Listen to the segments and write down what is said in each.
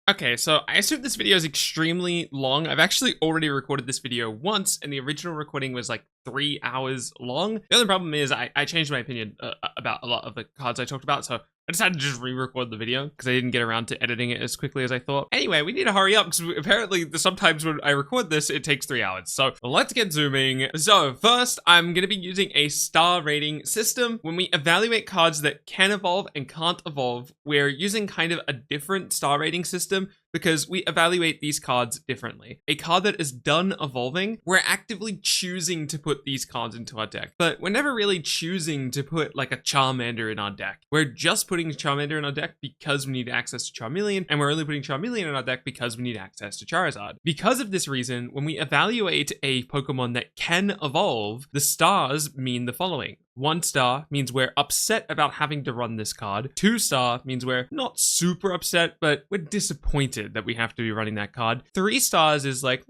Okay, so I assume this video is extremely long. I've actually already recorded this video once, and the original recording was like 3 hours long. The other problem is I changed my opinion about a lot of the cards I talked about, so I decided to just re-record the video because I didn't get around to editing it as quickly as I thought. Anyway, we need to hurry up because apparently sometimes when I record this, it takes 3 hours. So let's get zooming. So first, I'm going to be using a star rating system. When we evaluate cards that can evolve and can't evolve, we're using kind of a different star rating system because we evaluate these cards differently. A card that is done evolving, we're actively choosing to put these cards into our deck, but we're never really choosing to put like a Charmander in our deck. We're just putting Charmander in our deck because we need access to Charmeleon, and we're only putting Charmeleon in our deck because we need access to Charizard. Because of this reason, when we evaluate a Pokemon that can evolve, the stars mean the following. 1 star means we're upset about having to run this card. 2 star means we're not super upset, but we're disappointed that we have to be running that card. 3 stars is like,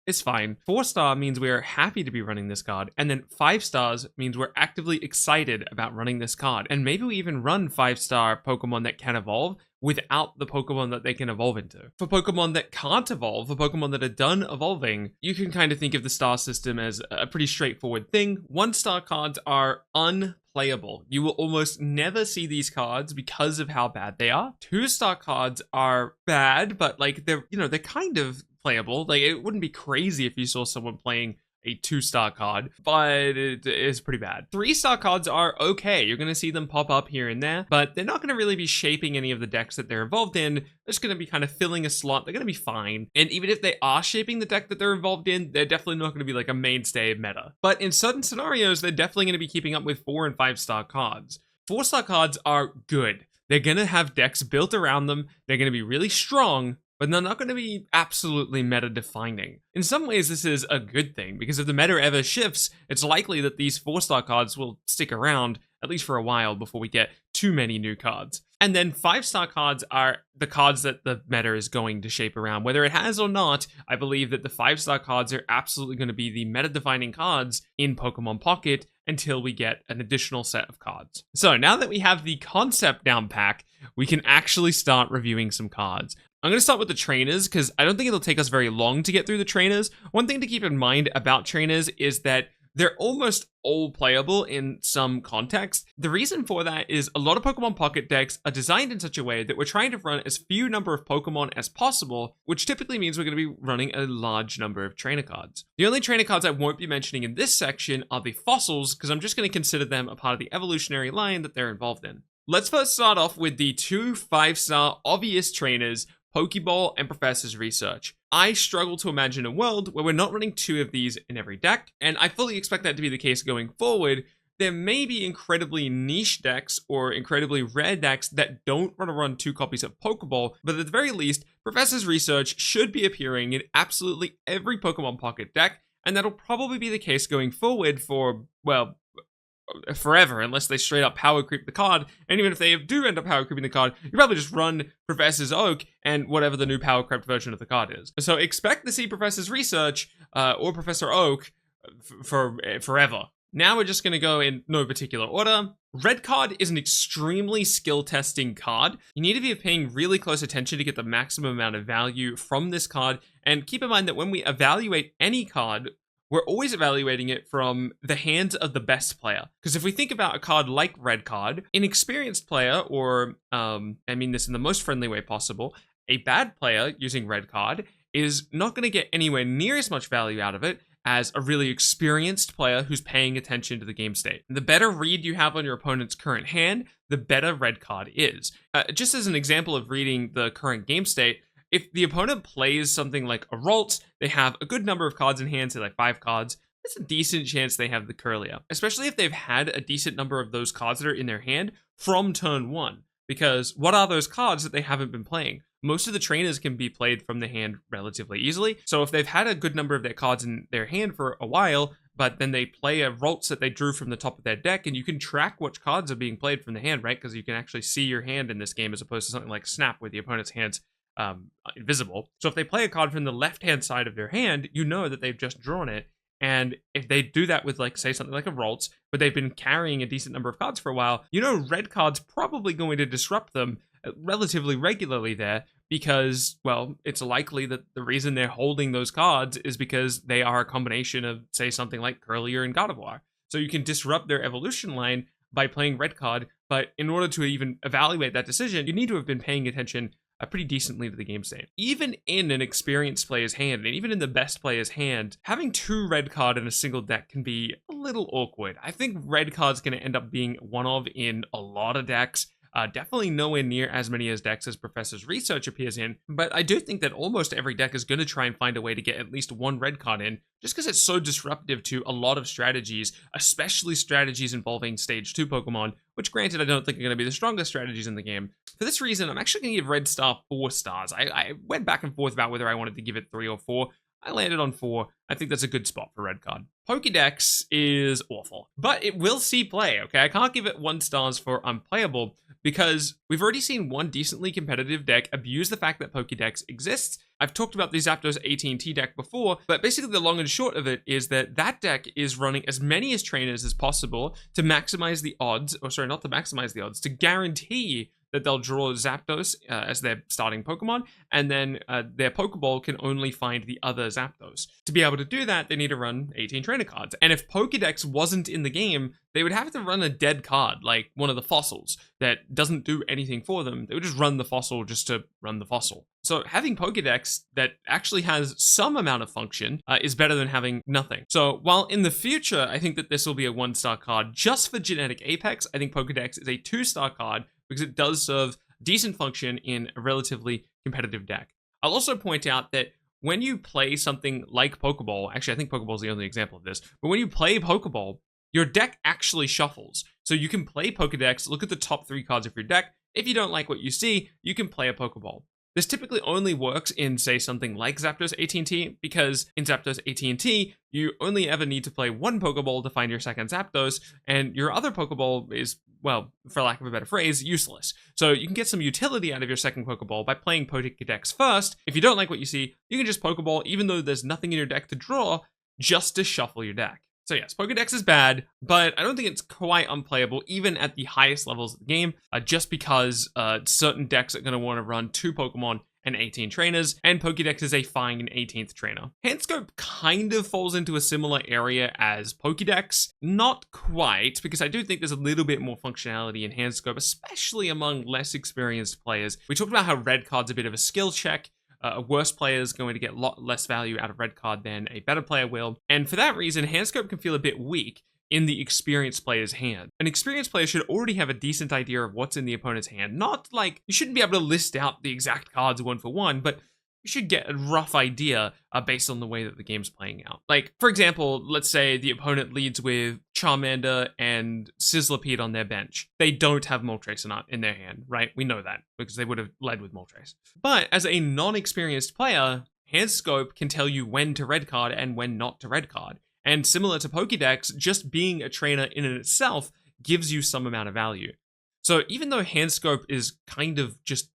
it's fine. 4 star means we're happy to be running this card. And then 5 stars means we're actively excited about running this card. And maybe we even run 5-star Pokemon that can evolve without the Pokemon that they can evolve into. For Pokemon that can't evolve, for Pokemon that are done evolving, you can kind of think of the star system as a pretty straightforward thing. 1-star cards are unplayable. You will almost never see these cards because of how bad they are. 2-star cards are bad, but like they're kind of playable. Like it wouldn't be crazy if you saw someone playing a 2-star card, but it is pretty bad. 3-star cards are okay. You're going to see them pop up here and there, but they're not going to really be shaping any of the decks that they're involved in. They're just going to be kind of filling a slot. They're going to be fine. And even if they are shaping the deck that they're involved in, they're definitely not going to be like a mainstay of meta. But in certain scenarios, they're definitely going to be keeping up with 4 and 5-star cards. 4-star cards are good. They're going to have decks built around them. They're going to be really strong, but they're not going to be absolutely meta-defining. In some ways, this is a good thing, because if the meta ever shifts, it's likely that these 4-star cards will stick around, at least for a while, before we get too many new cards. And then 5-star cards are the cards that the meta is going to shape around. Whether it has or not, I believe that the 5-star cards are absolutely going to be the meta-defining cards in Pokemon Pocket until we get an additional set of cards. So now that we have the concept down pat, we can actually start reviewing some cards. I'm going to start with the trainers because I don't think it'll take us very long to get through the trainers. One thing to keep in mind about trainers is that they're almost all playable in some context. The reason for that is a lot of Pokemon Pocket decks are designed in such a way that we're trying to run as few number of Pokemon as possible, which typically means we're going to be running a large number of trainer cards. The only trainer cards I won't be mentioning in this section are the fossils, because I'm just going to consider them a part of the evolutionary line that they're involved in. Let's first start off with the 2 5-star obvious trainers, Pokeball and Professor's Research. I struggle to imagine a world where we're not running 2 of these in every deck, and I fully expect that to be the case going forward. There may be incredibly niche decks or incredibly rare decks that don't want to run 2 copies of Pokeball, but at the very least, Professor's Research should be appearing in absolutely every Pokemon Pocket deck, and that'll probably be the case going forward for, well, forever, unless they straight up power creep the card. And even if they do end up power creeping the card, you probably just run Professor's Oak and whatever the new power crept version of the card is. So expect to see Professor's Research or Professor Oak for forever. Now we're just going to go in no particular order. Red card is an extremely skill testing card. You need to be paying really close attention to get the maximum amount of value from this card. And keep in mind that when we evaluate any card, we're always evaluating it from the hands of the best player. Because if we think about a card like Red Card, an experienced player, or I mean this in the most friendly way possible, a bad player using Red Card is not going to get anywhere near as much value out of it as a really experienced player who's paying attention to the game state. The better read you have on your opponent's current hand, the better Red Card is. Just as an example of reading the current game state, if the opponent plays something like a Ralts, they have a good number of cards in hand, say like 5 cards, there's a decent chance they have the Curlia. Especially if they've had a decent number of those cards that are in their hand from turn 1. Because what are those cards that they haven't been playing? Most of the trainers can be played from the hand relatively easily. So if they've had a good number of their cards in their hand for a while, but then they play a Ralts that they drew from the top of their deck, and you can track which cards are being played from the hand, right? Because you can actually see your hand in this game as opposed to something like Snap where the opponent's hand's invisible. So if they play a card from the left-hand side of their hand, you know that they've just drawn it. And if they do that with, like, say something like a Ralts, but they've been carrying a decent number of cards for a while, you know Red Card's probably going to disrupt them relatively regularly there, because, well, it's likely that the reason they're holding those cards is because they are a combination of, say, something like Curlier and Gardevoir. So you can disrupt their evolution line by playing red card, but in order to even evaluate that decision, you need to have been paying attention pretty decently to the game state. Even in an experienced player's hand, and even in the best player's hand, having 2 red card in a single deck can be a little awkward. I think red card's going to end up being one of in a lot of decks. Definitely nowhere near as many as decks as Professor's research appears in, but I do think that almost every deck is going to try and find a way to get at least 1 red card in, just because it's so disruptive to a lot of strategies, especially strategies involving Stage 2 Pokemon, which granted I don't think are going to be the strongest strategies in the game. For this reason, I'm actually going to give Red Star 4 stars. I went back and forth about whether I wanted to give it 3 or 4. I landed on 4. I think that's a good spot for red card. Pokédex is awful, but it will see play, okay? I can't give it 1 stars for unplayable because we've already seen one decently competitive deck abuse the fact that Pokédex exists. I've talked about the Zapdos AT&T deck before, but basically the long and short of it is that that deck is running as many as trainers as possible to maximize the odds, or sorry, not to maximize the odds, to guarantee that they'll draw Zapdos as their starting Pokemon, and then their Pokeball can only find the other Zapdos. To be able to do that, they need to run 18 trainer cards. And if Pokédex wasn't in the game, they would have to run a dead card, like one of the fossils, that doesn't do anything for them. They would just run the fossil just to run the fossil. So having Pokédex that actually has some amount of function is better than having nothing. So while in the future, I think that this will be a 1-star card just for Genetic Apex, I think Pokédex is a 2-star card because it does serve decent function in a relatively competitive deck. I'll also point out that when you play something like Pokeball, actually I think Pokeball is the only example of this, but when you play Pokeball, your deck actually shuffles. So you can play Pokédex, look at the top 3 cards of your deck. If you don't like what you see, you can play a Pokeball. This typically only works in, say, something like Zapdos AT&T, because in Zapdos AT&T, you only ever need to play 1 Pokeball to find your second Zapdos, and your other Pokeball is, well, for lack of a better phrase, useless. So you can get some utility out of your second Pokeball by playing Pokédex first. If you don't like what you see, you can just Pokeball, even though there's nothing in your deck to draw, just to shuffle your deck. So yes, Pokédex is bad, but I don't think it's quite unplayable, even at the highest levels of the game, just because certain decks are going to want to run 2 Pokemon and 18 trainers, and Pokédex is a fine 18th trainer. Handscope kind of falls into a similar area as Pokédex. Not quite, because I do think there's a little bit more functionality in Handscope, especially among less experienced players. We talked about how red card's a bit of a skill check. A worse player is going to get a lot less value out of red card than a better player will. And for that reason, Handscope can feel a bit weak in the experienced player's hand. An experienced player should already have a decent idea of what's in the opponent's hand. Not like, you shouldn't be able to list out the exact cards 1 for 1, but you should get a rough idea based on the way that the game's playing out. Like, for example, let's say the opponent leads with Charmander and Sizzlipede on their bench. They don't have Moltres in their hand, right? We know that, because they would have led with Moltres. But as a non-experienced player, Handscope can tell you when to red card and when not to red card. And similar to Pokédex, just being a trainer in and itself gives you some amount of value. So even though Handscope is kind of just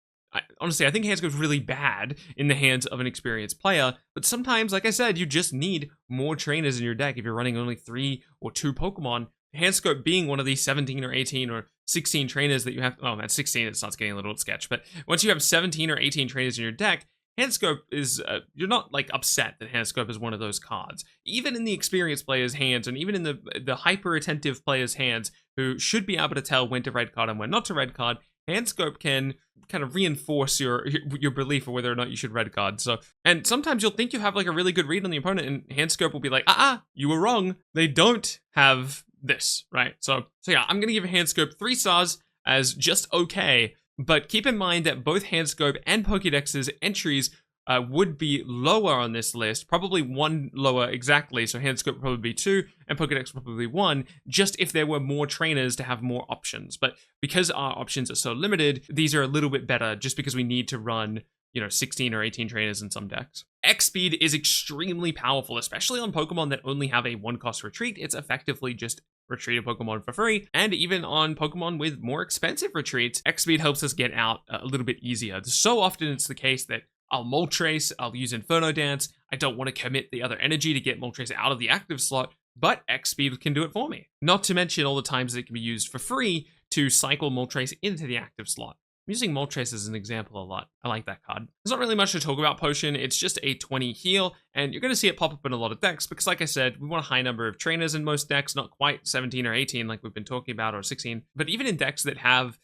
honestly, I think Handscope is really bad in the hands of an experienced player, but sometimes, like I said, you just need more trainers in your deck if you're running only 3 or 2 Pokemon. Handscope being one of these 17 or 18 or 16 trainers that you have, oh, at 16 it starts getting a little sketch, but once you have 17 or 18 trainers in your deck, Handscope is, you're not like upset that Handscope is one of those cards. Even in the experienced player's hands, and even in the hyper-attentive player's hands, who should be able to tell when to red card and when not to red card, Handscope can kind of reinforce your belief of whether or not you should red card. So, and sometimes you'll think you have like a really good read on the opponent, and Handscope will be like, you were wrong. They don't have this, right? So yeah, I'm gonna give Handscope 3 stars as just okay. But keep in mind that both Handscope and Pokédex's entries would be lower on this list, probably 1 lower exactly, so Handscope would probably be 2, and Pokédex would probably 1, just if there were more trainers to have more options. But because our options are so limited, these are a little bit better, just because we need to run, 16 or 18 trainers in some decks. X-Speed is extremely powerful, especially on Pokemon that only have a 1-cost retreat. It's effectively just retreat a Pokemon for free, and even on Pokemon with more expensive retreats, X-Speed helps us get out a little bit easier. So often it's the case that I'll Moltres, I'll use Inferno Dance, I don't want to commit the other energy to get Moltres out of the active slot, but X-Speed can do it for me. Not to mention all the times that it can be used for free to cycle Moltres into the active slot. I'm using Moltres as an example a lot. I like that card. There's not really much to talk about Potion. It's just a 20 heal, and you're going to see it pop up in a lot of decks because, like I said, we want a high number of trainers in most decks, not quite 17 or 18 like we've been talking about, or 16. But even in decks that have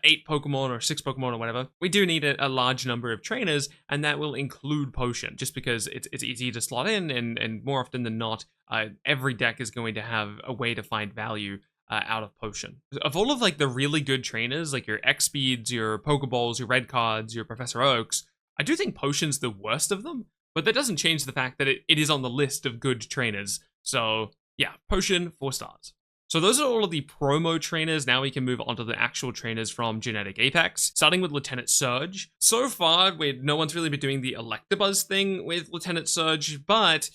8 Pokemon or 6 Pokemon or whatever, we do need a large number of trainers, and that will include Potion, just because it's easy to slot in, and more often than not, every deck is going to have a way to find value out of Potion. Of all of like the really good trainers, like your X-Speeds, your Pokeballs, your Red Cards, your Professor Oaks, I do think Potion's the worst of them, but that doesn't change the fact that it is on the list of good trainers. So yeah, Potion, 4 stars. So those are all of the promo trainers. Now we can move on to the actual trainers from Genetic Apex, starting with Lieutenant Surge. So far, no one's really been doing the Electabuzz thing with Lieutenant Surge, but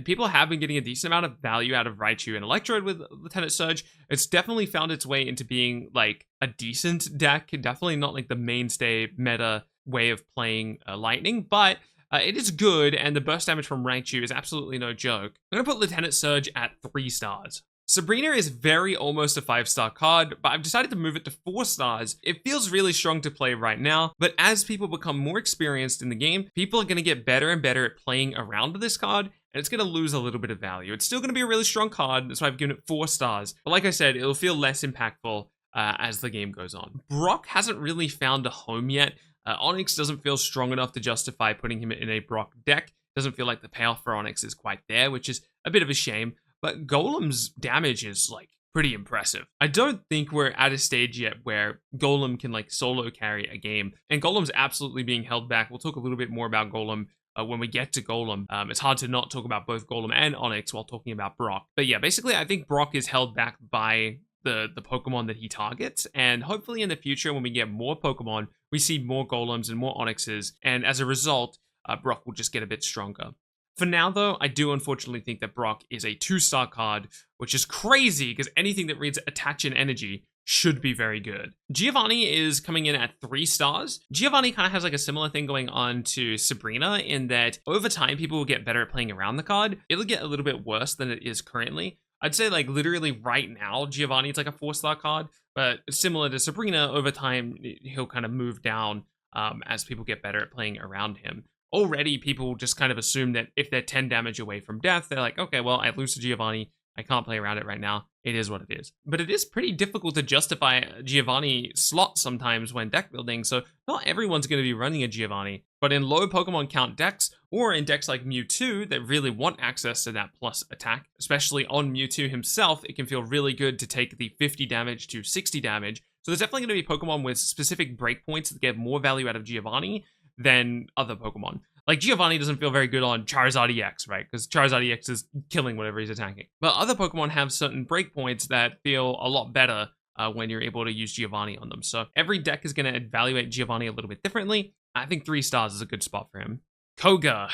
people have been getting a decent amount of value out of Raichu and Electrode with Lieutenant Surge. It's definitely found its way into being like a decent deck, definitely not like the mainstay meta way of playing Lightning, but it is good, and the burst damage from Raichu is absolutely no joke. I'm gonna put Lieutenant Surge at 3 stars. Sabrina is very almost a 5-star card, but I've decided to move it to 4 stars. It feels really strong to play right now, but as people become more experienced in the game, people are going to get better and better at playing around this card, and it's going to lose a little bit of value. It's still going to be a really strong card, that's why I've given it 4 stars. But like I said, it'll feel less impactful as the game goes on. Brock hasn't really found a home yet. Onyx doesn't feel strong enough to justify putting him in a Brock deck. Doesn't feel like the payoff for Onyx is quite there, which is a bit of a shame. But Golem's damage is like pretty impressive. I don't think we're at a stage yet where Golem can like solo carry a game, and Golem's absolutely being held back. We'll talk a little bit more about Golem when we get to Golem. It's hard to not talk about both Golem and Onyx while talking about Brock. But yeah, basically I think Brock is held back by the Pokemon that he targets, and hopefully in the future when we get more Pokemon, we see more Golems and more Onyxes, and as a result, Brock will just get a bit stronger. For now, though, I do unfortunately think that Brock is a 2-star card, which is crazy because anything that reads Attach and Energy should be very good. Giovanni is coming in at 3 stars. Giovanni kind of has like a similar thing going on to Sabrina in that over time, people will get better at playing around the card. It'll get a little bit worse than it is currently. I'd say like literally right now, Giovanni is like a 4-star card, but similar to Sabrina, over time, he'll kind of move down as people get better at playing around him. Already, people just kind of assume that if they're 10 damage away from death, they're like, okay, well, I lose to Giovanni. I can't play around it right now. It is what it is. But it is pretty difficult to justify Giovanni slots sometimes when deck building, so not everyone's going to be running a Giovanni. But in low Pokemon count decks, or in decks like Mewtwo that really want access to that plus attack, especially on Mewtwo himself, it can feel really good to take the 50 damage to 60 damage. So there's definitely going to be Pokemon with specific breakpoints that get more value out of Giovanni than other Pokemon. Like Giovanni doesn't feel very good on Charizard EX, right? Because Charizard EX is killing whatever he's attacking. But other Pokemon have certain breakpoints that feel a lot better when you're able to use Giovanni on them. So every deck is going to evaluate Giovanni a little bit differently. I think 3 stars is a good spot for him. Koga.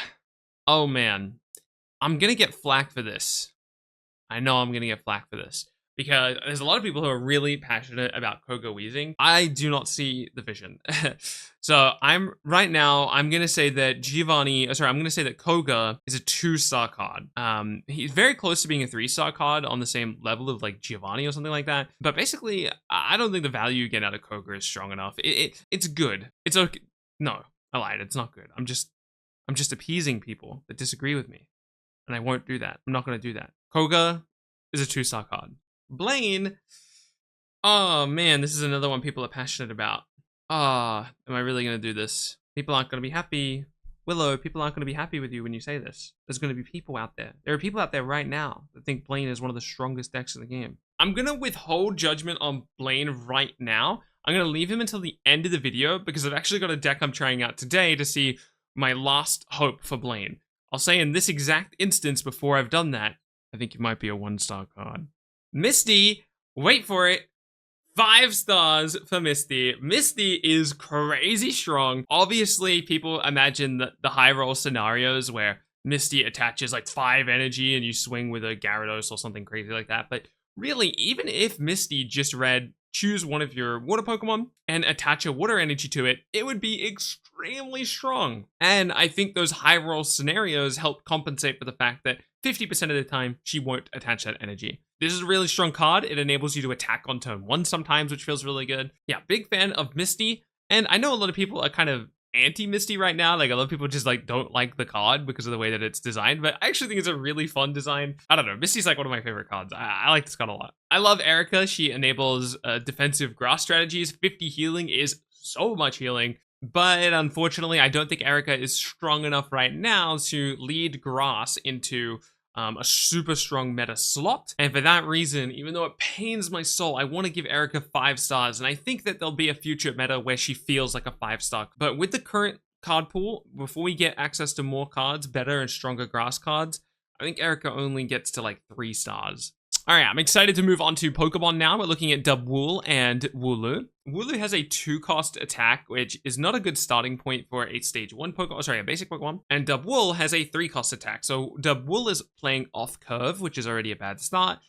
Oh man. I'm going to get flack for this. I know I'm going to get flack for this. Because there's a lot of people who are really passionate about Koga wheezing. I do not see the vision. So I'm going to say that Koga is a 2-star card. He's very close to being a 3-star card on the same level of like Giovanni or something like that. But basically, I don't think the value you get out of Koga is strong enough. It's good. It's okay. No, I lied. It's not good. I'm just appeasing people that disagree with me. And I won't do that. I'm not going to do that. Koga is a 2-star card. Blaine, oh man, this is another one people are passionate about. Am I really going to do this? People aren't going to be happy. Willow, people aren't going to be happy with you when you say this. There's going to be people out there. There are people out there right now that think Blaine is one of the strongest decks in the game. I'm going to withhold judgment on Blaine right now. I'm going to leave him until the end of the video because I've actually got a deck I'm trying out today to see my last hope for Blaine. I'll say in this exact instance before I've done that, I think it might be a 1-star card. Misty, wait for it, 5 stars for Misty. Misty is crazy strong. Obviously, people imagine the high roll scenarios where Misty attaches like 5 energy and you swing with a Gyarados or something crazy like that. But really, even if Misty just read choose one of your water Pokemon and attach a water energy to it, it would be extremely strong. And I think those high roll scenarios help compensate for the fact that 50% of the time, she won't attach that energy. This is a really strong card. It enables you to attack on turn 1 sometimes, which feels really good. Yeah, big fan of Misty. And I know a lot of people are kind of anti-Misty right now. Like, a lot of people just like don't like the card because of the way that it's designed, but I actually think it's a really fun design. I don't know, Misty's like one of my favorite cards. I like this card a lot. I love Erica. She enables defensive grass strategies. 50 healing is so much healing, but unfortunately I don't think Erica is strong enough right now to lead grass into a super strong meta slot. And for that reason, even though it pains my soul, I want to give Erica 5 stars. And I think that there'll be a future meta where she feels like a 5-star. But with the current card pool, before we get access to more cards, better and stronger grass cards, I think Erica only gets to like 3 stars. All right, I'm excited to move on to Pokemon now. We're looking at Dubwool and Wooloo. Wooloo has a 2-cost attack, which is not a good starting point for a stage 1 Pokemon, sorry, a basic Pokemon. And Dubwool has a 3-cost attack. So Dubwool is playing off curve, which is already a bad start.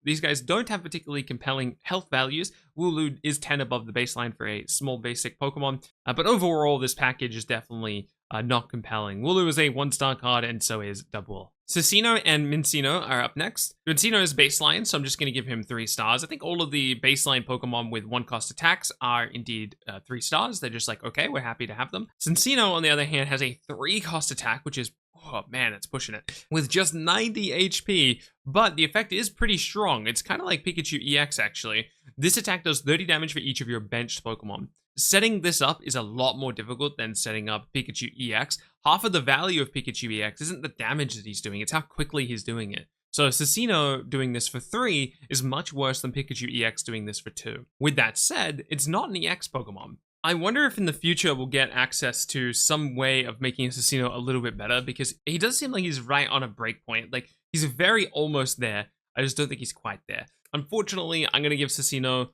These guys don't have particularly compelling health values. Wooloo is 10 above the baseline for a small basic Pokemon. But overall, this package is definitely not compelling. Wooloo is a 1-star card, and so is Dubwool. Cicino and Mincino are up next. Mincino is baseline, so I'm just going to give him 3 stars. I think all of the baseline Pokemon with 1-cost attacks are indeed 3 stars. They're just like, okay, we're happy to have them. Cincino, on the other hand, has a 3-cost attack, which is, oh man, it's pushing it, with just 90 HP, but the effect is pretty strong. It's kind of like Pikachu EX, actually. This attack does 30 damage for each of your benched Pokemon. Setting this up is a lot more difficult than setting up Pikachu EX. Half of the value of Pikachu EX isn't the damage that he's doing, it's how quickly he's doing it. So Cicino doing this for 3 is much worse than Pikachu EX doing this for 2. With that said, it's not an EX Pokemon. I wonder if in the future we'll get access to some way of making Cicino a little bit better, because he does seem like he's right on a breakpoint. Like, he's very almost there. I just don't think he's quite there. Unfortunately, I'm going to give Cicino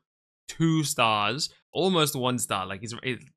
2 stars, almost 1 star. Like,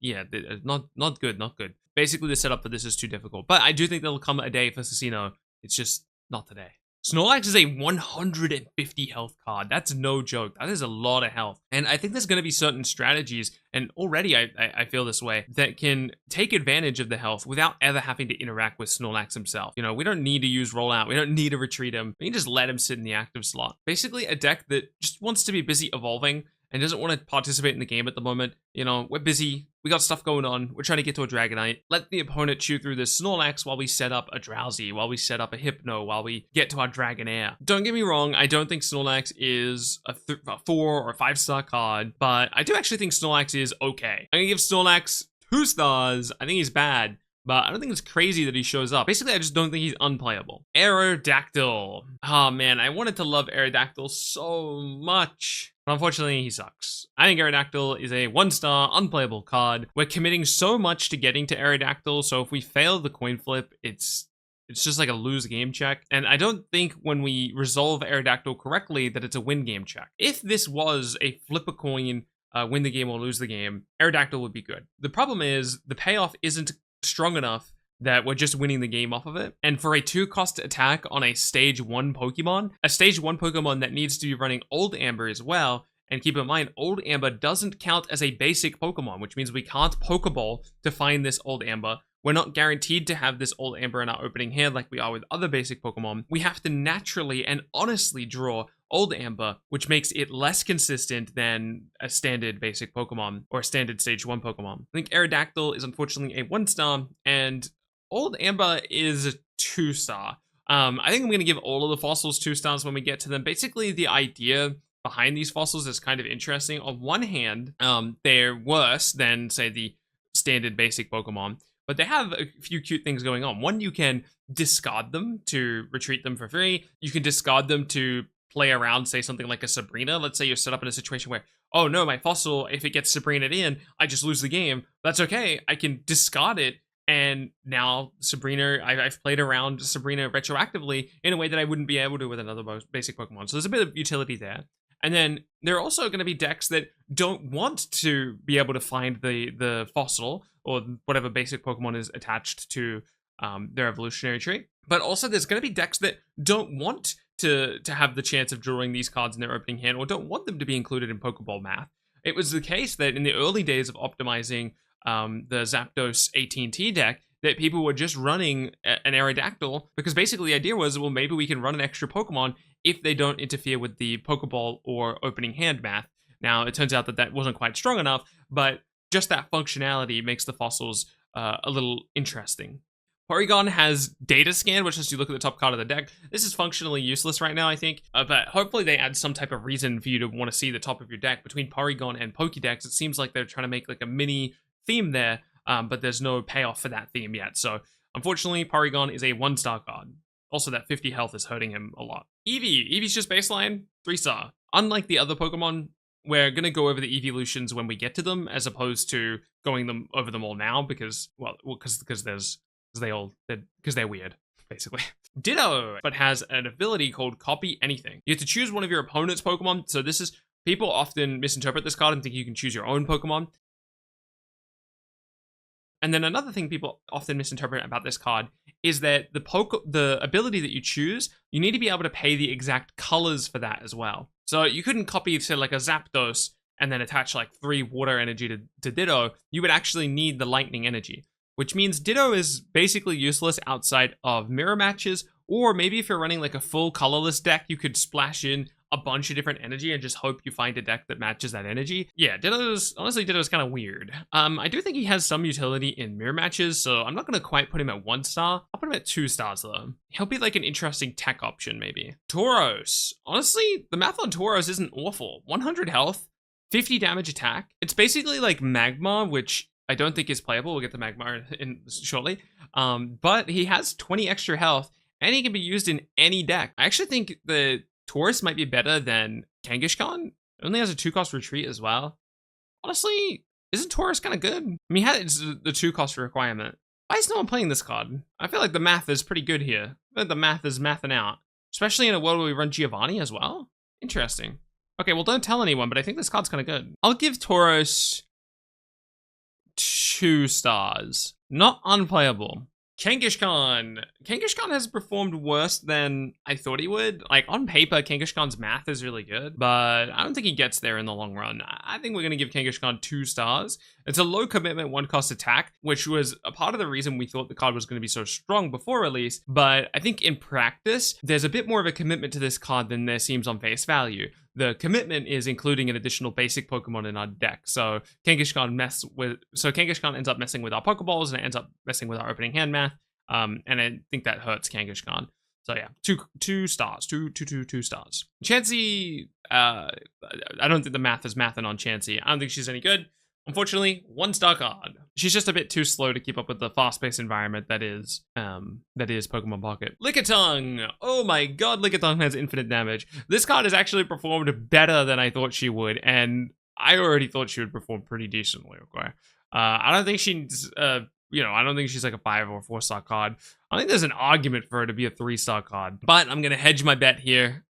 yeah, not good. Basically, the setup for this is too difficult. But I do think there'll come a day for Cicino. It's just not today. Snorlax is a 150 health card. That's no joke. That is a lot of health. And I think there's going to be certain strategies, and already I feel this way, that can take advantage of the health without ever having to interact with Snorlax himself. You know, we don't need to use rollout. We don't need to retreat him. We can just let him sit in the active slot. Basically, a deck that just wants to be busy evolving and doesn't want to participate in the game at the moment. You know, we're busy. We got stuff going on. We're trying to get to a Dragonite. Let the opponent chew through this Snorlax while we set up a Drowsy, while we set up a Hypno, while we get to our Dragonair. Don't get me wrong, I don't think Snorlax is a 4 or 5-star card, but I do actually think Snorlax is okay. I'm gonna give Snorlax 2 stars. I think he's bad, but I don't think it's crazy that he shows up. Basically, I just don't think he's unplayable. Aerodactyl. Oh man, I wanted to love Aerodactyl so much, but unfortunately, he sucks. I think Aerodactyl is a 1-star, unplayable card. We're committing so much to getting to Aerodactyl, so if we fail the coin flip, it's just like a lose game check. And I don't think when we resolve Aerodactyl correctly that it's a win game check. If this was a flip a coin, win the game or lose the game, Aerodactyl would be good. The problem is the payoff isn't strong enough that we're just winning the game off of it. And for a 2-cost attack on a stage 1 Pokemon, a stage 1 Pokemon that needs to be running Old Amber as well, and keep in mind, Old Amber doesn't count as a basic Pokemon, which means we can't Pokeball to find this Old Amber. We're not guaranteed to have this Old Amber in our opening hand like we are with other basic Pokemon. We have to naturally and honestly draw Old Amber, which makes it less consistent than a standard basic Pokemon or a standard stage 1 Pokemon. I think Aerodactyl is unfortunately a 1-star, and Old Amber is a 2-star. I think I'm going to give all of the fossils 2 stars when we get to them. Basically, the idea behind these fossils is kind of interesting. On one hand, they're worse than, say, the standard basic Pokemon, but they have a few cute things going on. One, you can discard them to retreat them for free. You can discard them to play around, say something like a Sabrina. Let's say you're set up in a situation where, oh no, my fossil, if it gets Sabrina'd in, I just lose the game. That's okay. I can discard it. And now Sabrina, I've played around Sabrina retroactively in a way that I wouldn't be able to with another basic Pokemon. So there's a bit of utility there. And then there are also going to be decks that don't want to be able to find the fossil or whatever basic Pokemon is attached to their evolutionary tree. But also there's going to be decks that don't want to have the chance of drawing these cards in their opening hand, or don't want them to be included in Pokeball math. It was the case that in the early days of optimizing the Zapdos AT&T deck, that people were just running an Aerodactyl, because basically the idea was, well, maybe we can run an extra Pokemon if they don't interfere with the Pokeball or opening hand math. Now, it turns out that that wasn't quite strong enough, but just that functionality makes the fossils a little interesting. Porygon has Data Scan, which lets you look at the top card of the deck. This is functionally useless right now, I think, but hopefully they add some type of reason for you to want to see the top of your deck. Between Porygon and Pokédex, it seems like they're trying to make like a mini theme there, but there's no payoff for that theme yet. So, unfortunately, Porygon is a 1-star card. Also, that 50 health is hurting him a lot. Eevee. Eevee's just baseline, 3-star. Unlike the other Pokemon, we're going to go over the evolutions when we get to them, as opposed to going over them all now, because they're weird, basically. Ditto, but has an ability called Copy Anything. You have to choose one of your opponent's Pokemon. So this is, people often misinterpret this card and think you can choose your own Pokemon. And then another thing people often misinterpret about this card is that the ability that you choose, you need to be able to pay the exact colors for that as well. So you couldn't copy, say, like a Zapdos and then attach like 3 water energy to Ditto. You would actually need the lightning energy, which means Ditto is basically useless outside of mirror matches, or maybe if you're running like a full colorless deck, you could splash in a bunch of different energy and just hope you find a deck that matches that energy. Yeah, honestly, Ditto's kind of weird. I do think he has some utility in mirror matches, so I'm not going to quite put him at 1-star. I'll put him at 2 stars though. He'll be like an interesting tech option maybe. Tauros. Honestly, the math on Tauros isn't awful. 100 health, 50 damage attack. It's basically like Magma, which I don't think is playable. We'll get the Magma in shortly. But he has 20 extra health, and he can be used in any deck. I actually think the Tauros might be better than Kangaskhan. It only has a 2-cost retreat as well. Honestly, isn't Tauros kind of good? I mean, it's the 2-cost requirement. Why is no one playing this card? I feel like the math is pretty good here. I feel like the math is mathing out. Especially in a world where we run Giovanni as well. Interesting. Okay, well, don't tell anyone, but I think this card's kind of good. I'll give Tauros 2 stars. Not unplayable. Kangaskhan. Kangaskhan has performed worse than I thought he would. Like, on paper, Kangaskhan's math is really good, but I don't think he gets there in the long run. I think we're going to give Kangaskhan 2 stars. It's a low commitment 1-cost attack, which was a part of the reason we thought the card was going to be so strong before release, but I think in practice, there's a bit more of a commitment to this card than there seems on face value. The commitment is including an additional basic Pokemon in our deck. So Kangaskhan ends up messing with our Pokeballs, and it ends up messing with our opening hand math. And I think that hurts Kangaskhan. So yeah, 2 stars, 2 stars. Chansey, I don't think the math is mathing on Chansey. I don't think she's any good. Unfortunately, 1-star card. She's just a bit too slow to keep up with the fast-paced environment that is Pokemon Pocket. Lickitung! Oh my god, Lickitung has infinite damage. This card has actually performed better than I thought she would, and I already thought she would perform pretty decently, okay? I don't think she's, I don't think she's like a 5 or 4-star card. I think there's an argument for her to be a 3-star card, but I'm gonna hedge my bet here.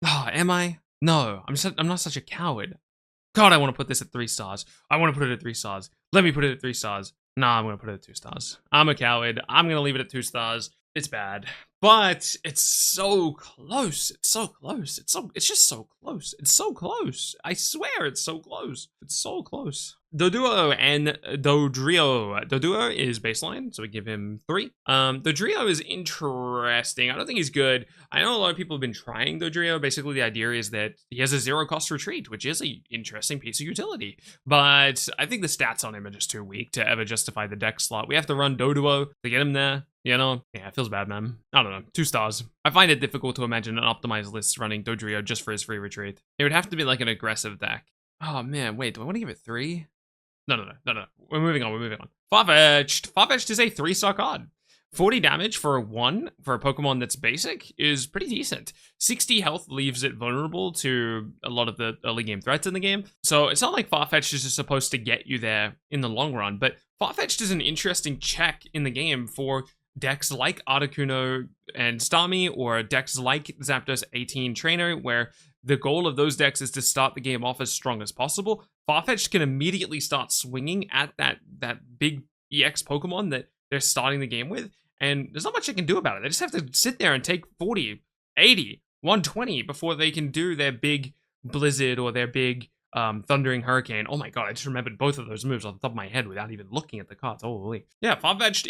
Oh, am I? No, I'm not such a coward. God, I want to put this at 3 stars. I want to put it at 3 stars. Let me put it at 3 stars. Nah, I'm going to put it at 2 stars. I'm a coward. I'm going to leave it at 2 stars. It's bad. But it's so close. It's so close. It's just so close. It's so close. I swear it's so close. It's so close. Doduo and Dodrio. Doduo is baseline, so we give him 3. Dodrio is interesting. I don't think he's good. I know a lot of people have been trying Dodrio. Basically, the idea is that he has a 0-cost retreat, which is an interesting piece of utility. But I think the stats on him are just too weak to ever justify the deck slot. We have to run Doduo to get him there. You know? Yeah, it feels bad, man. I don't know. 2 stars. I find it difficult to imagine an optimized list running Dodrio just for his free retreat. It would have to be like an aggressive deck. Oh, man. Wait, do I want to give it 3? No. We're moving on. Farfetch'd. Farfetch'd is a 3-star card. 40 damage for a Pokemon that's basic is pretty decent. 60 health leaves it vulnerable to a lot of the early game threats in the game. So it's not like Farfetch'd is just supposed to get you there in the long run, but Farfetch'd is an interesting check in the game for decks like Articuno and Starmie, or decks like Zapdos 18 Trainer, where the goal of those decks is to start the game off as strong as possible. Farfetch'd can immediately start swinging at that big EX Pokemon that they're starting the game with, and there's not much they can do about it. They just have to sit there and take 40, 80, 120 before they can do their big Blizzard or their big Thundering Hurricane. Oh my god, I just remembered both of those moves on the top of my head without even looking at the cards. Holy. Yeah, Farfetch'd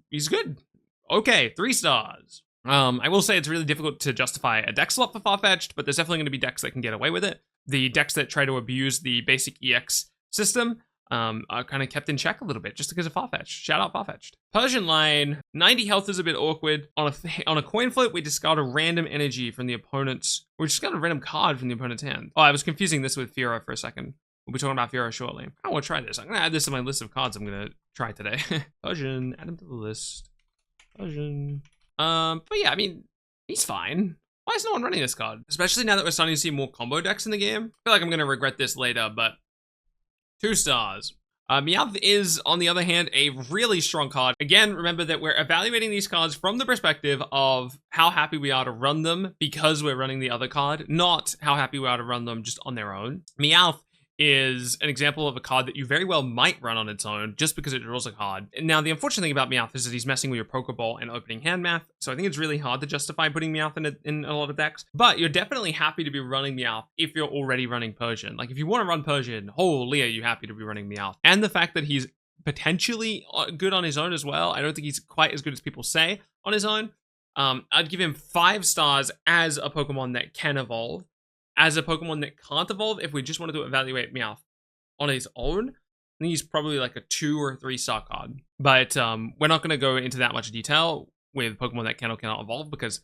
he's good. Okay, 3 stars. I will say it's really difficult to justify a deck slot for Farfetch'd, but there's definitely going to be decks that can get away with it. the decks that try to abuse the basic EX system are kind of kept in check a little bit just because of Farfetch'd. Shout out Farfetch'd. Persian line, 90 health is a bit awkward. On a coin flip, we discard a random energy from the opponent's, we discard a random card from the opponent's hand. Oh, I was confusing this with Firo for a second. We'll be talking about Firo shortly. I want to try this. I'm going to add this to my list of cards I'm going to try today. Persian, add him to the list. Persian. But yeah, I mean, he's fine. Why is no one running this card? Especially now that we're starting to see more combo decks in the game. I feel like I'm going to regret this later, but 2 stars. Meowth is, on the other hand, a really strong card. Again, remember that we're evaluating these cards from the perspective of how happy we are to run them because we're running the other card, not how happy we are to run them just on their own. Meowth is an example of a card that you very well might run on its own just because it draws a card. Now, the unfortunate thing about Meowth is that he's messing with your Pokeball and opening hand math, so I think it's really hard to justify putting Meowth in a lot of decks, but you're definitely happy to be running Meowth if you're already running Persian. Like, if you want to run Persian, holy, are you happy to be running Meowth. And the fact that he's potentially good on his own as well. I don't think he's quite as good as people say on his own. I'd give him 5 stars as a Pokemon that can evolve. As a Pokemon that can't evolve, if we just wanted to evaluate Meowth on his own, I think he's probably like a 2 or 3 star card. But we're not going to go into that much detail with Pokemon that can or cannot evolve because,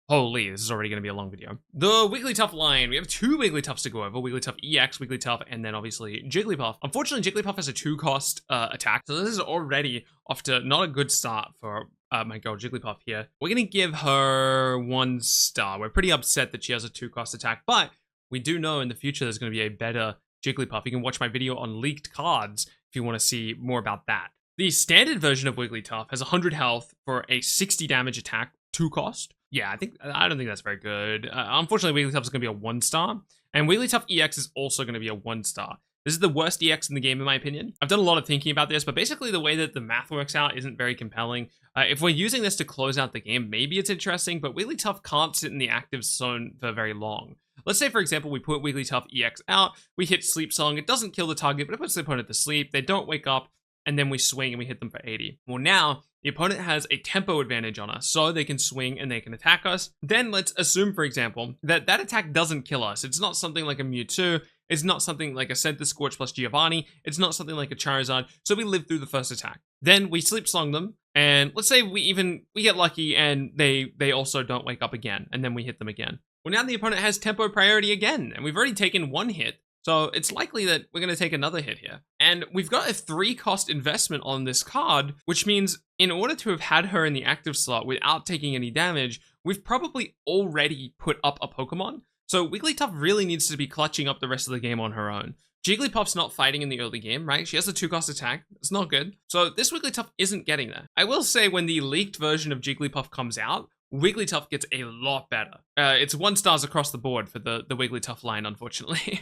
holy, this is already going to be a long video. The Wigglytuff line. We have 2 Wigglytuffs to go over. Wigglytuff EX, Wigglytuff, and then obviously Jigglypuff. Unfortunately, Jigglypuff has a 2-cost attack, so this is already off to not a good start for my girl Jigglypuff here. We're going to give her 1 star. We're pretty upset that she has a 2-cost attack, but we do know in the future there's going to be a better Jigglypuff. You can watch my video on leaked cards if you want to see more about that. The standard version of Wigglytuff has 100 health for a 60 damage attack, 2-cost. Yeah, I don't think that's very good. Unfortunately, Wigglytuff is going to be a 1 star, and Wigglytuff EX is also going to be a 1 star. This is the worst EX in the game, in my opinion. I've done a lot of thinking about this, but basically the way that the math works out isn't very compelling. If we're using this to close out the game, maybe it's interesting, but Wigglytuff can't sit in the active zone for very long. Let's say, for example, we put Wigglytuff EX out, we hit Sleep Song, it doesn't kill the target, but it puts the opponent to sleep, they don't wake up, and then we swing and we hit them for 80. Well, now the opponent has a tempo advantage on us, so they can swing and they can attack us. Then let's assume, for example, that that attack doesn't kill us. It's not something like a Mewtwo, it's not something like a Scent the Scorch plus Giovanni, it's not something like a Charizard, so we live through the first attack. Then we Sleep Song them, and let's say we get lucky and they also don't wake up again, and then we hit them again. Well, now the opponent has tempo priority again, and we've already taken 1 hit, so it's likely that we're going to take another hit here. And we've got a 3-cost investment on this card, which means in order to have had her in the active slot without taking any damage, we've probably already put up a Pokemon. So Wigglytuff really needs to be clutching up the rest of the game on her own. Jigglypuff's not fighting in the early game, right? She has a 2-cost attack. It's not good. So this Wigglytuff isn't getting there. I will say when the leaked version of Jigglypuff comes out, Wigglytuff gets a lot better. It's 1 stars across the board for the Wigglytuff line, unfortunately.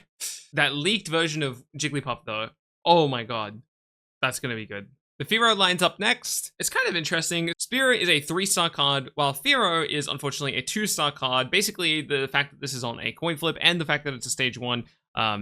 That leaked version of Jigglypuff, though, oh my god, that's going to be good. The Firo line's up next. It's kind of interesting. Spearow is a 3-star card, while Firo is unfortunately a 2-star card. Basically, the fact that this is on a coin flip and the fact that it's a stage 1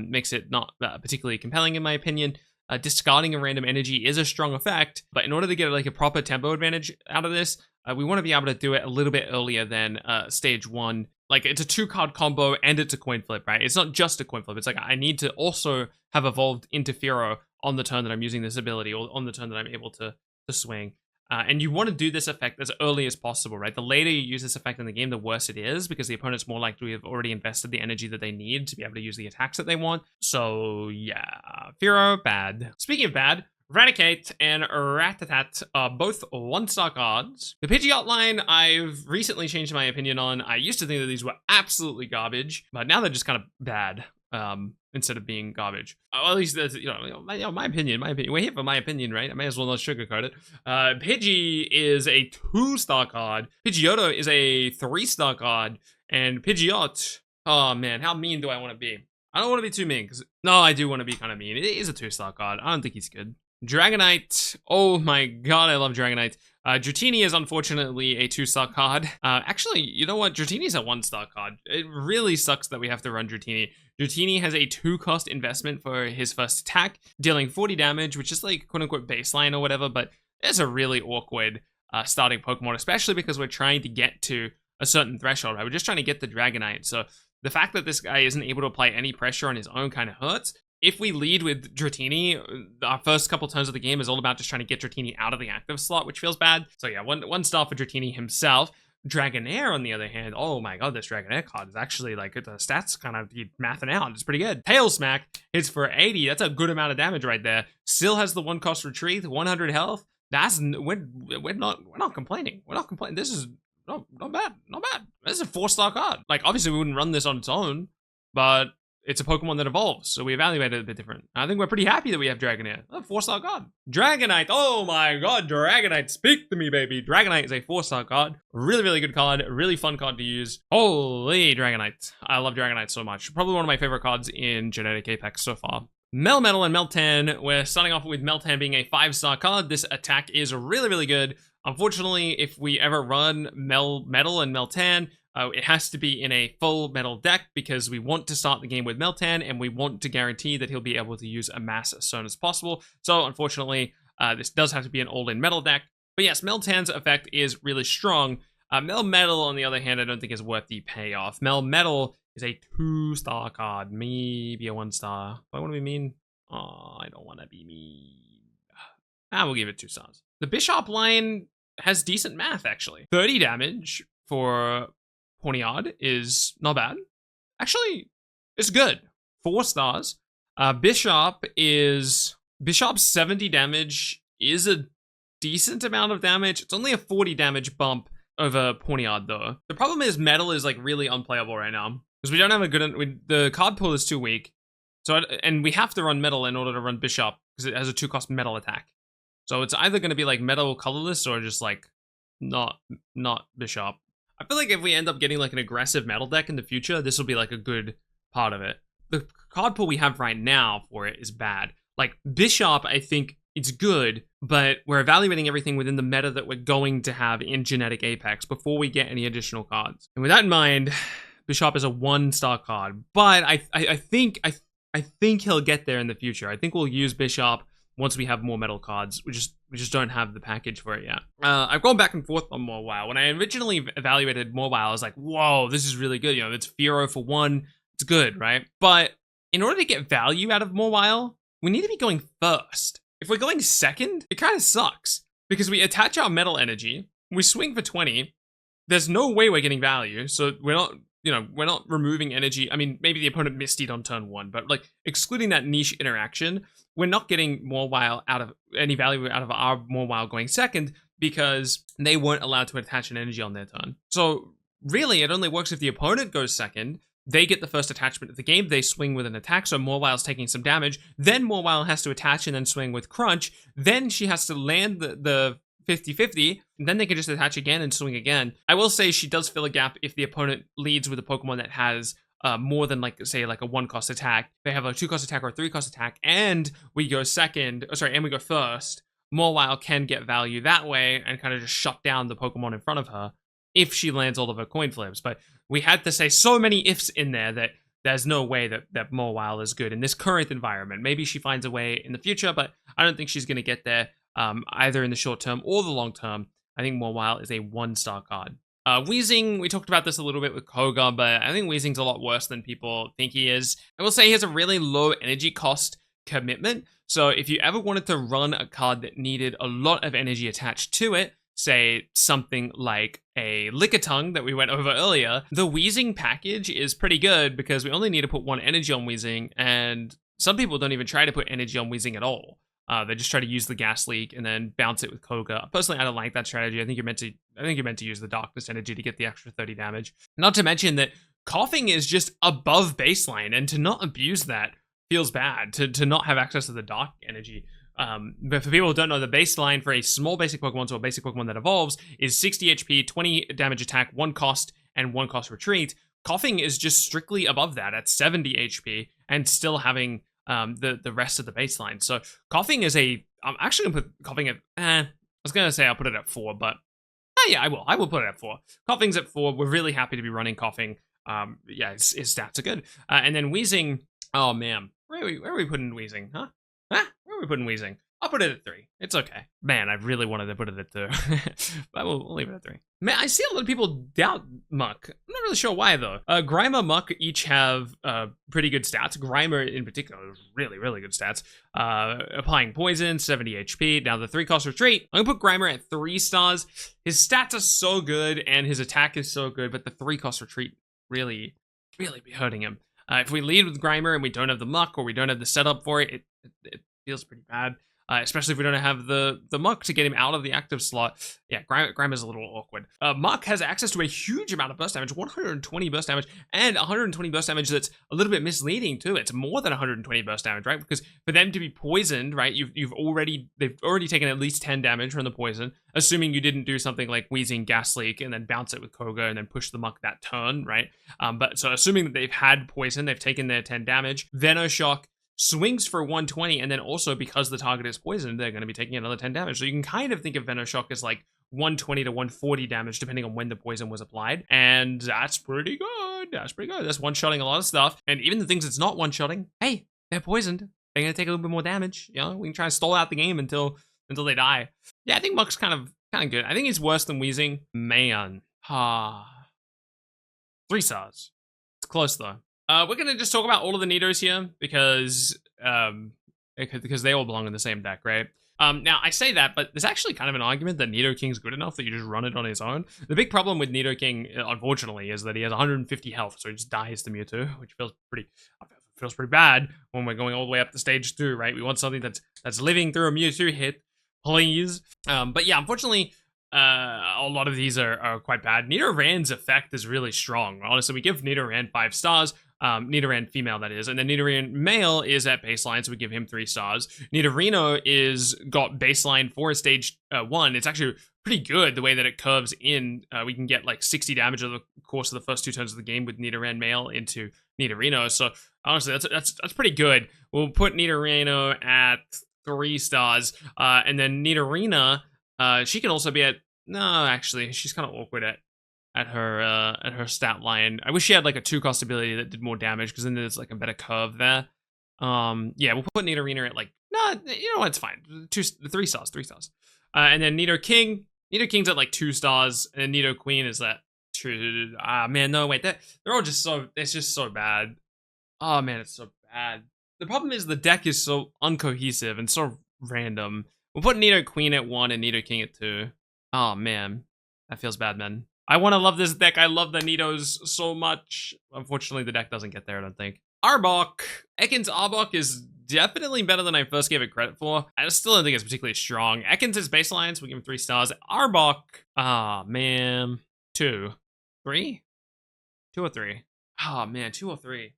makes it not particularly compelling in my opinion. Discarding a random energy is a strong effect, but in order to get like a proper tempo advantage out of this, we want to be able to do it a little bit earlier than stage 1. Like, it's a 2-card combo and it's a coin flip, right? It's not just a coin flip. It's like I need to also have evolved into Firo on the turn that I'm using this ability, or on the turn that I'm able to swing. And you want to do this effect as early as possible, right? The later you use this effect in the game, the worse it is, because the opponent's more likely to have already invested the energy that they need to be able to use the attacks that they want. So yeah, Firo, bad. Speaking of bad, Raticate and Ratatat are both 1-star cards. The Pidgeot line, I've recently changed my opinion on. I used to think that these were absolutely garbage, but now they're just kind of bad. Instead of being garbage. At least that's, my opinion. We're here for my opinion, right? I may as well not sugarcoat it. Pidgey is a 2-star card. Pidgeotto is a 3-star card. And Pidgeot, oh man, how mean do I want to be? I don't want to be too mean, because, no, I do want to be kind of mean. It is a 2-star card. I don't think he's good. Dragonite, oh my god, I love Dragonite. Dratini is unfortunately a 2-star card. Actually, you know what? Dratini is a 1-star card. It really sucks that we have to run Dratini. Dratini has a 2-cost investment for his first attack, dealing 40 damage, which is like quote-unquote baseline or whatever, but it's a really awkward starting Pokemon, especially because we're trying to get to a certain threshold, right? We're just trying to get the Dragonite, so The fact that this guy isn't able to apply any pressure on his own kind of hurts. If we lead with Dratini, our first couple turns of the game is all about just trying to get Dratini out of the active slot, which feels bad. So yeah, one star for Dratini himself. Dragonair, on the other hand, oh my god, this Dragonair card is actually, like, the stats kind of mathing out. It's pretty good. Tail Smack hits for 80. That's a good amount of damage right there. Still has the 1-cost retreat, 100 health. We're not complaining. We're not complaining. This is not bad. Not bad. This is a 4-star card. Like, obviously, we wouldn't run this on its own, but it's a Pokemon that evolves, so we evaluate it a bit different. I think we're pretty happy that we have Dragonair. A 4-star card. Dragonite. Oh my god, Dragonite. Speak to me, baby. Dragonite is a 4-star card. Really, really good card. Really fun card to use. Holy Dragonite. I love Dragonite so much. Probably one of my favorite cards in Genetic Apex so far. Melmetal and Meltan. We're starting off with Meltan being a 5-star card. This attack is really, really good. Unfortunately, if we ever run Metal and Meltan, it has to be in a full metal deck because we want to start the game with Meltan and we want to guarantee that he'll be able to use a mass as soon as possible. So unfortunately, this does have to be an all-in metal deck. But yes, Meltan's effect is really strong. Melmetal, on the other hand, I don't think is worth the payoff. Melmetal is a 2-star card, maybe a 1-star. Do I want to be mean? Oh, I don't want to be mean. We'll give it 2 stars. The Bishop line has decent math, actually. 30 damage for Ponyard is not bad. Actually, it's good. 4 stars. Bishop's 70 damage is a decent amount of damage. It's only a 40 damage bump over Ponyard, though. The problem is Metal is, like, really unplayable right now because we don't have a good. The card pool is too weak. So, and we have to run Metal in order to run Bishop because it has a 2-cost Metal attack. So it's either going to be like Metal Colorless or just like not Bishop. I feel like if we end up getting like an aggressive Metal deck in the future, this will be like a good part of it. The card pool we have right now for it is bad. Like Bishop, I think it's good, but we're evaluating everything within the meta that we're going to have in Genetic Apex before we get any additional cards. And with that in mind, Bishop is a 1-star card, but I think he'll get there in the future. I think we'll use Bishop once we have more metal cards. We just don't have the package for it yet. I've gone back and forth on Mawile. When I originally evaluated Mawile, I was like, whoa, this is really good. You know, it's Fearow for 1. It's good, right? But in order to get value out of Mawile, we need to be going first. If we're going second, it kind of sucks because we attach our metal energy, we swing for 20. There's no way we're getting value, so we're not removing energy. I mean, maybe the opponent mistied on turn 1, but like excluding that niche interaction, we're not getting Mawile out of any value out of our Mawile going second because they weren't allowed to attach an energy on their turn. So really, it only works if the opponent goes second. They get the first attachment of the game. They swing with an attack, so Mawile's taking some damage. Then Mawile has to attach and then swing with Crunch. Then she has to land the 50-50, and then they can just attach again and swing again. I will say she does fill a gap if the opponent leads with a Pokemon that has more than, like, say, like a 1-cost attack. They have a 2-cost attack or a 3-cost attack, and we go and we go first. Mawile can get value that way and kind of just shut down the Pokemon in front of her if she lands all of her coin flips. But we had to say so many ifs in there that there's no way that Mawile is good in this current environment. Maybe she finds a way in the future, but I don't think she's going to get there either in the short term or the long term. I think Mawile is a 1-star card. Weezing, we talked about this a little bit with Koga, but I think Weezing's a lot worse than people think he is. I will say he has a really low energy cost commitment. So if you ever wanted to run a card that needed a lot of energy attached to it, say something like a Lickitung that we went over earlier, the Weezing package is pretty good because we only need to put 1 energy on Weezing, and some people don't even try to put energy on Weezing at all. They just try to use the Gas Leak and then bounce it with Koga. Personally, I don't like that strategy. I think you're meant to use the Darkness energy to get the extra 30 damage. Not to mention that Coughing is just above baseline, and to not abuse that feels bad. To not have access to the Dark energy. But for people who don't know, the baseline for a small basic Pokemon, so a basic Pokemon that evolves, is 60 HP, 20 damage attack, 1 cost, and 1 cost retreat. Coughing is just strictly above that at 70 HP and still having the rest of the baseline. So Coughing is I'm actually gonna put Coughing at, I was gonna say I'll put it at 4, but yeah, I will put it at 4. Coughing's at 4. We're really happy to be running Coughing. Yeah, his stats are good. And then Weezing, oh man, where are we putting Weezing, huh? Where are we putting Weezing? I'll put it at 3. It's okay. Man, I really wanted to put it at 2. But we'll leave it at 3. Man, I see a lot of people doubt Muck. I'm not really sure why, though. Grimer, Muck each have pretty good stats. Grimer, in particular, has really, really good stats. Applying poison, 70 HP. Now, the 3-cost retreat. I'm going to put Grimer at 3 stars. His stats are so good, and his attack is so good, but the 3-cost retreat really be hurting him. If we lead with Grimer and we don't have the Muck, or we don't have the setup for it, it feels pretty bad. Especially if we don't have the Muck to get him out of the active slot. Yeah, Grimer's a little awkward. Muck has access to a huge amount of burst damage, 120 burst damage, and 120 burst damage that's a little bit misleading too. It's more than 120 burst damage, right? Because for them to be poisoned, right, they've already taken at least 10 damage from the poison, assuming you didn't do something like Wheezing, Gas Leak, and then bounce it with Koga and then push the Muck that turn, right? But so assuming that they've had poison, they've taken their 10 damage, Venoshock swings for 120, and then also because the target is poisoned, they're going to be taking another 10 damage. So you can kind of think of Venoshock as like 120 to 140 damage depending on when the poison was applied, and that's pretty good. That's one-shotting a lot of stuff, and even the things that's not one-shotting, hey, they're poisoned. They're going to take a little bit more damage. You know, we can try to stall out the game until they die. Yeah, I think Muck's kind of good. I think he's worse than Wheezing. Man, 3 stars. It's close though. We're gonna just talk about all of the Nidos here because they all belong in the same deck, right? Now I say that, but there's actually kind of an argument that Nidoking's good enough that you just run it on his own. The big problem with Nidoking, unfortunately, is that he has 150 health, so he just dies to Mewtwo, which feels pretty bad when we're going all the way up to stage 2, right? We want something that's living through a Mewtwo hit, please. But yeah, unfortunately, a lot of these are quite bad. Nidoran's effect is really strong. Honestly, we give Nidoran 5 stars. Nidoran female, that is, and then Nidoran male is at baseline, so we give him 3 stars. Nidorino is got baseline for stage 1. It's actually pretty good the way that it curves in. We can get like 60 damage over the course of the first 2 turns of the game with Nidoran male into Nidorino. So honestly, that's pretty good. We'll put Nidorino at 3 stars, and then Nidorina, she can also be at. No, actually, she's kind of awkward at her stat line. I wish she had like a 2-cost ability that did more damage, because then there's like a better curve there. Yeah, we'll put Nidorina at like, no, you know what, it's fine. 3 stars. And then Nidoking's at like 2 stars, and Nidoqueen is at 2. Man, no, wait, they're all just so, it's just so bad. Oh man, it's so bad. The problem is the deck is so uncohesive and so random. We'll put Nidoqueen at 1 and Nidoking at 2. Oh man, that feels bad, man. I want to love this deck. I love the Nidos so much. Unfortunately, the deck doesn't get there, I don't think. Arbok. Ekans Arbok is definitely better than I first gave it credit for. I still don't think it's particularly strong. Ekans is baseline, so we give him 3 stars. Arbok, man. 2. 3? 2 or 3? Oh, man, 2 or 3.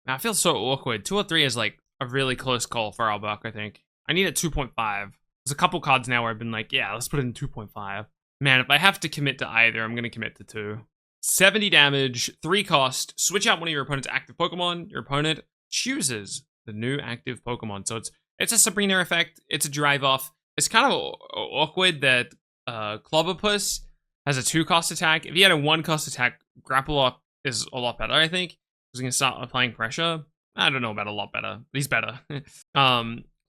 Man, I feel so awkward. 2 or 3 is like a really close call for Arbok, I think. I need a 2.5. There's a couple cards now where I've been like, yeah, let's put it in 2.5. Man, if I have to commit to either, I'm going to commit to 2. 70 damage, 3 cost. Switch out one of your opponent's active Pokemon. Your opponent chooses the new active Pokemon. So it's a Sabrina effect. It's a drive off. It's kind of awkward that Clobbopus has a 2-cost attack. If he had a 1-cost attack, Grapple Lock is a lot better, I think. He's going to start applying pressure. I don't know about a lot better, but he's better.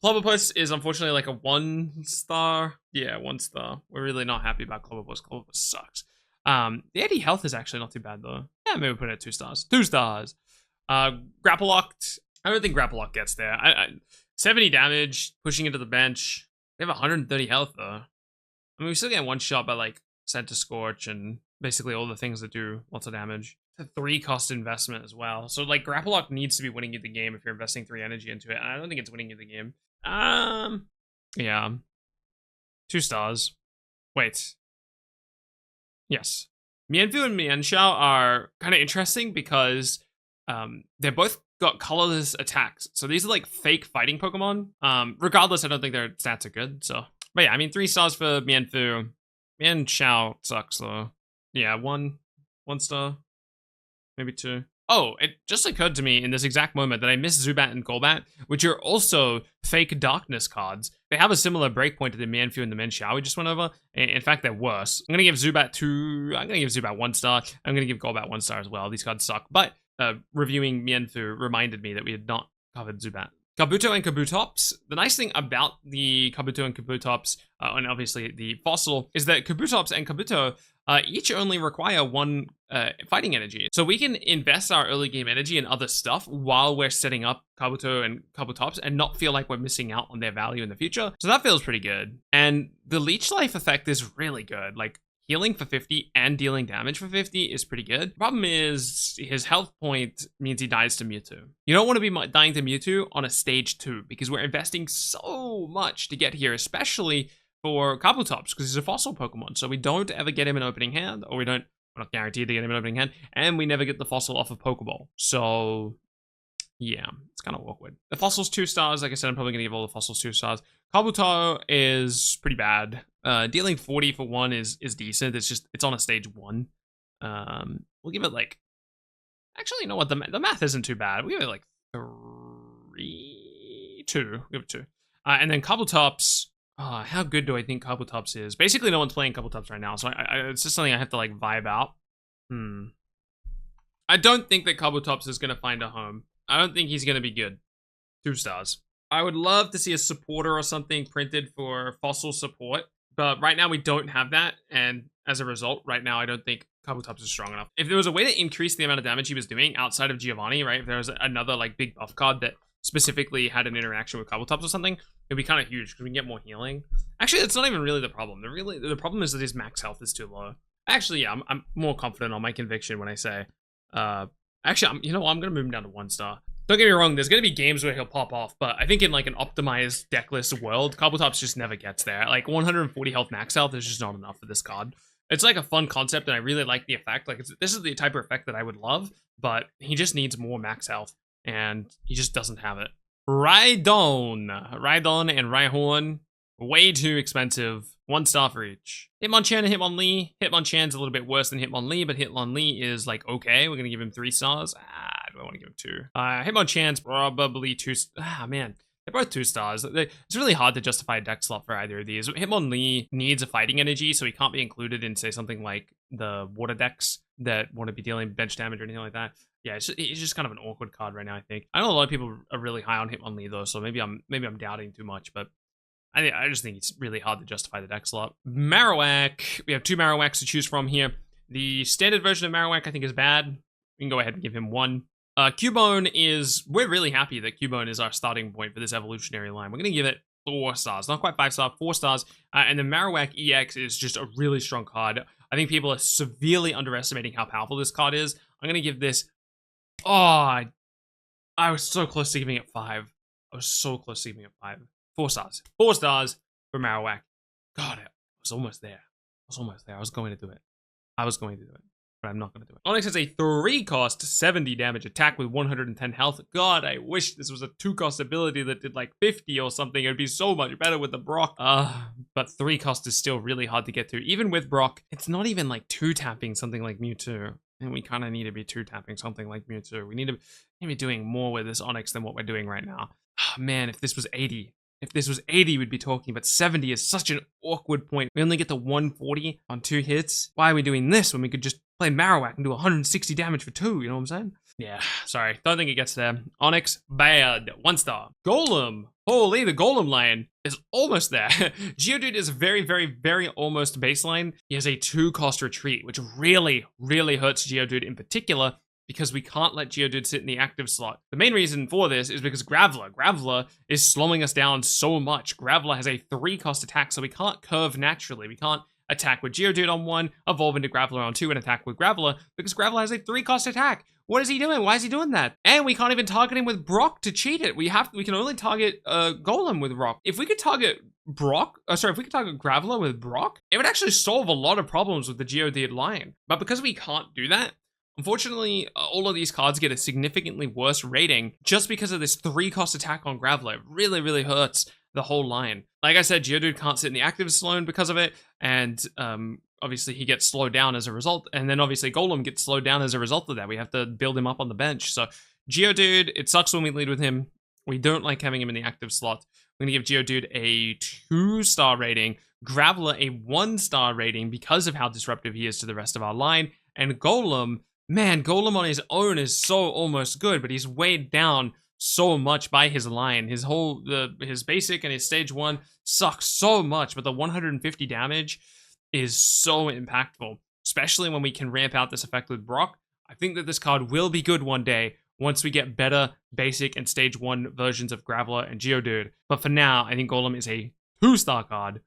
Clobbopus is unfortunately like a 1 star. Yeah, 1 star. We're really not happy about Clobbopus. Clobbopus sucks. The 80 health is actually not too bad though. Yeah, maybe we'll put it at 2 stars. 2 stars. Grapple Locked. I don't think Grapple Lock gets there. 70 damage, pushing into the bench. We have 130 health though. I mean, we still get 1 shot by like Center Scorch and basically all the things that do lots of damage. It's a 3-cost investment as well. So like Grapple Lock needs to be winning you the game if you're investing 3 energy into it. And I don't think it's winning you the game. Yeah. 2 stars. Wait. Yes. Mienfoo and Mienshao are kind of interesting because they're both got colorless attacks. So these are like fake fighting Pokemon. Regardless, I don't think their stats are good. So, but yeah, I mean 3 stars for Mienfoo. Mienshao sucks though. Yeah, 1 star. Maybe 2. Oh, it just occurred to me in this exact moment that I missed Zubat and Golbat, which are also fake darkness cards. They have a similar breakpoint to the Mienfoo and the Mienshao we just went over. In fact, they're worse. I'm going to give Zubat 2. I'm going to give Zubat 1 star. I'm going to give Golbat 1 star as well. These cards suck. But reviewing Mienfoo reminded me that we had not covered Zubat. Kabuto and Kabutops. The nice thing about the Kabuto and Kabutops, and obviously the fossil, is that Kabutops and Kabuto each only require one fighting energy. So we can invest our early game energy in other stuff while we're setting up Kabuto and Kabutops and not feel like we're missing out on their value in the future. So that feels pretty good. And the leech life effect is really good. Like, healing for 50 and dealing damage for 50 is pretty good. Problem is, his health point means he dies to Mewtwo. You don't want to be dying to Mewtwo on a stage 2 because we're investing so much to get here, especially for Kabutops, because he's a fossil Pokemon. So we don't ever get him in opening hand, or we're not guaranteed to get him in opening hand, and we never get the fossil off of Pokeball. So yeah, it's kind of awkward. The fossils 2 stars. Like I said, I'm probably gonna give all the fossils 2 stars. Kabuto is pretty bad. Dealing 40 for 1 is decent. It's on a stage 1. We'll give it like, actually, you know what? The math isn't too bad. We'll give it like 2. We'll give it 2. And then Kabutops. How good do I think Kabutops is? Basically, no one's playing Kabutops right now, so it's just something I have to like vibe out. I don't think that Kabutops is gonna find a home. I don't think he's gonna be good. 2 stars. I would love to see a supporter or something printed for fossil support, but right now we don't have that, and as a result, right now I don't think Kabutops is strong enough. If there was a way to increase the amount of damage he was doing outside of Giovanni, right? If there was another like big buff card that specifically had an interaction with Kabutops or something, it'd be kind of huge because we can get more healing. Actually, that's not even really the problem. The problem is that his max health is too low. Actually, yeah, I'm more confident on my conviction when I say, actually, you know what? I'm gonna move him down to 1 star. Don't get me wrong, there's gonna be games where he'll pop off, but I think in like an optimized decklist world, Kabutops just never gets there. Like 140 health max health is just not enough for this card. It's like a fun concept, and I really like the effect. Like, this is the type of effect that I would love, but he just needs more max health, and he just doesn't have it. Rhydon and Rhyhorn, way too expensive. 1 star for each. Hitmonchan and Hitmonlee. Hitmonchan's a little bit worse than Hitmonlee, but Hitmonlee is like okay. We're gonna give him 3 stars. Do I want to give him 2? Hitmonchan's probably 2. Man, they're both 2 stars. It's really hard to justify a deck slot for either of these. Hitmonlee needs a fighting energy, so he can't be included in, say, something like the water decks that want to be dealing bench damage or anything like that. Yeah, it's just kind of an awkward card right now, I think. I know a lot of people are really high on Hitmonlee though, so maybe I'm doubting too much, but I just think it's really hard to justify the deck slot. Marowak. We have 2 Marowaks to choose from here. The standard version of Marowak I think is bad. We can go ahead and give him 1. Cubone we're really happy that Cubone is our starting point for this evolutionary line. We're going to give it 4 stars. Not quite 5 stars, 4 stars. And the Marowak EX is just a really strong card. I think people are severely underestimating how powerful this card is. I'm going to give this... I was so close to giving it 5. I was so close to giving it 5. 4 stars. 4 stars for Marowak. God, I was almost there. I was going to do it. But I'm not going to do it. Onix has a 3-cost, 70 damage attack with 110 health. God, I wish this was a 2-cost ability that did like 50 or something. It would be so much better with the Brock. But 3-cost is still really hard to get to. Even with Brock, it's not even like 2-tapping something like Mewtwo. And we kind of need to be 2-tapping something like Mewtwo. We need to be doing more with this Onix than what we're doing right now. Man, if this was 80... we'd be talking, but 70 is such an awkward point. We only get to 140 on 2 hits. Why are we doing this when we could just play Marowak and do 160 damage for 2? You know what I'm saying? Yeah, sorry. Don't think it gets there. Onix, bad. 1 star. Golem. Holy, the Golem line is almost there. Geodude is very, very, very almost baseline. He has a 2-cost retreat, which really, really hurts Geodude in particular, because we can't let Geodude sit in the active slot. The main reason for this is because Graveler is slowing us down so much. Graveler has a 3-cost attack, so we can't curve naturally. We can't attack with Geodude on 1, evolve into Graveler on 2, and attack with Graveler, because Graveler has a 3-cost attack. What is he doing? Why is he doing that? And we can't even target him with Brock to cheat it. We can only target Golem with Brock. If we could target Graveler with Brock, it would actually solve a lot of problems with the Geodude line. But because we can't do that, unfortunately, all of these cards get a significantly worse rating just because of this 3-cost attack on Graveler. It really, really hurts the whole line. Like I said, Geodude can't sit in the active slot because of it, and obviously he gets slowed down as a result, and then obviously Golem gets slowed down as a result of that. We have to build him up on the bench. So Geodude, it sucks when we lead with him. We don't like having him in the active slot. We're going to give Geodude a 2-star rating, Graveler a 1-star rating because of how disruptive he is to the rest of our line, and Golem, man, Golem on his own is so almost good, but he's weighed down so much by his line. His basic and his stage 1 suck so much, but the 150 damage is so impactful, especially when we can ramp out this effect with Brock. I think that this card will be good one day once we get better basic and stage 1 versions of Graveler and Geodude. But for now, I think Golem is a 2-star card.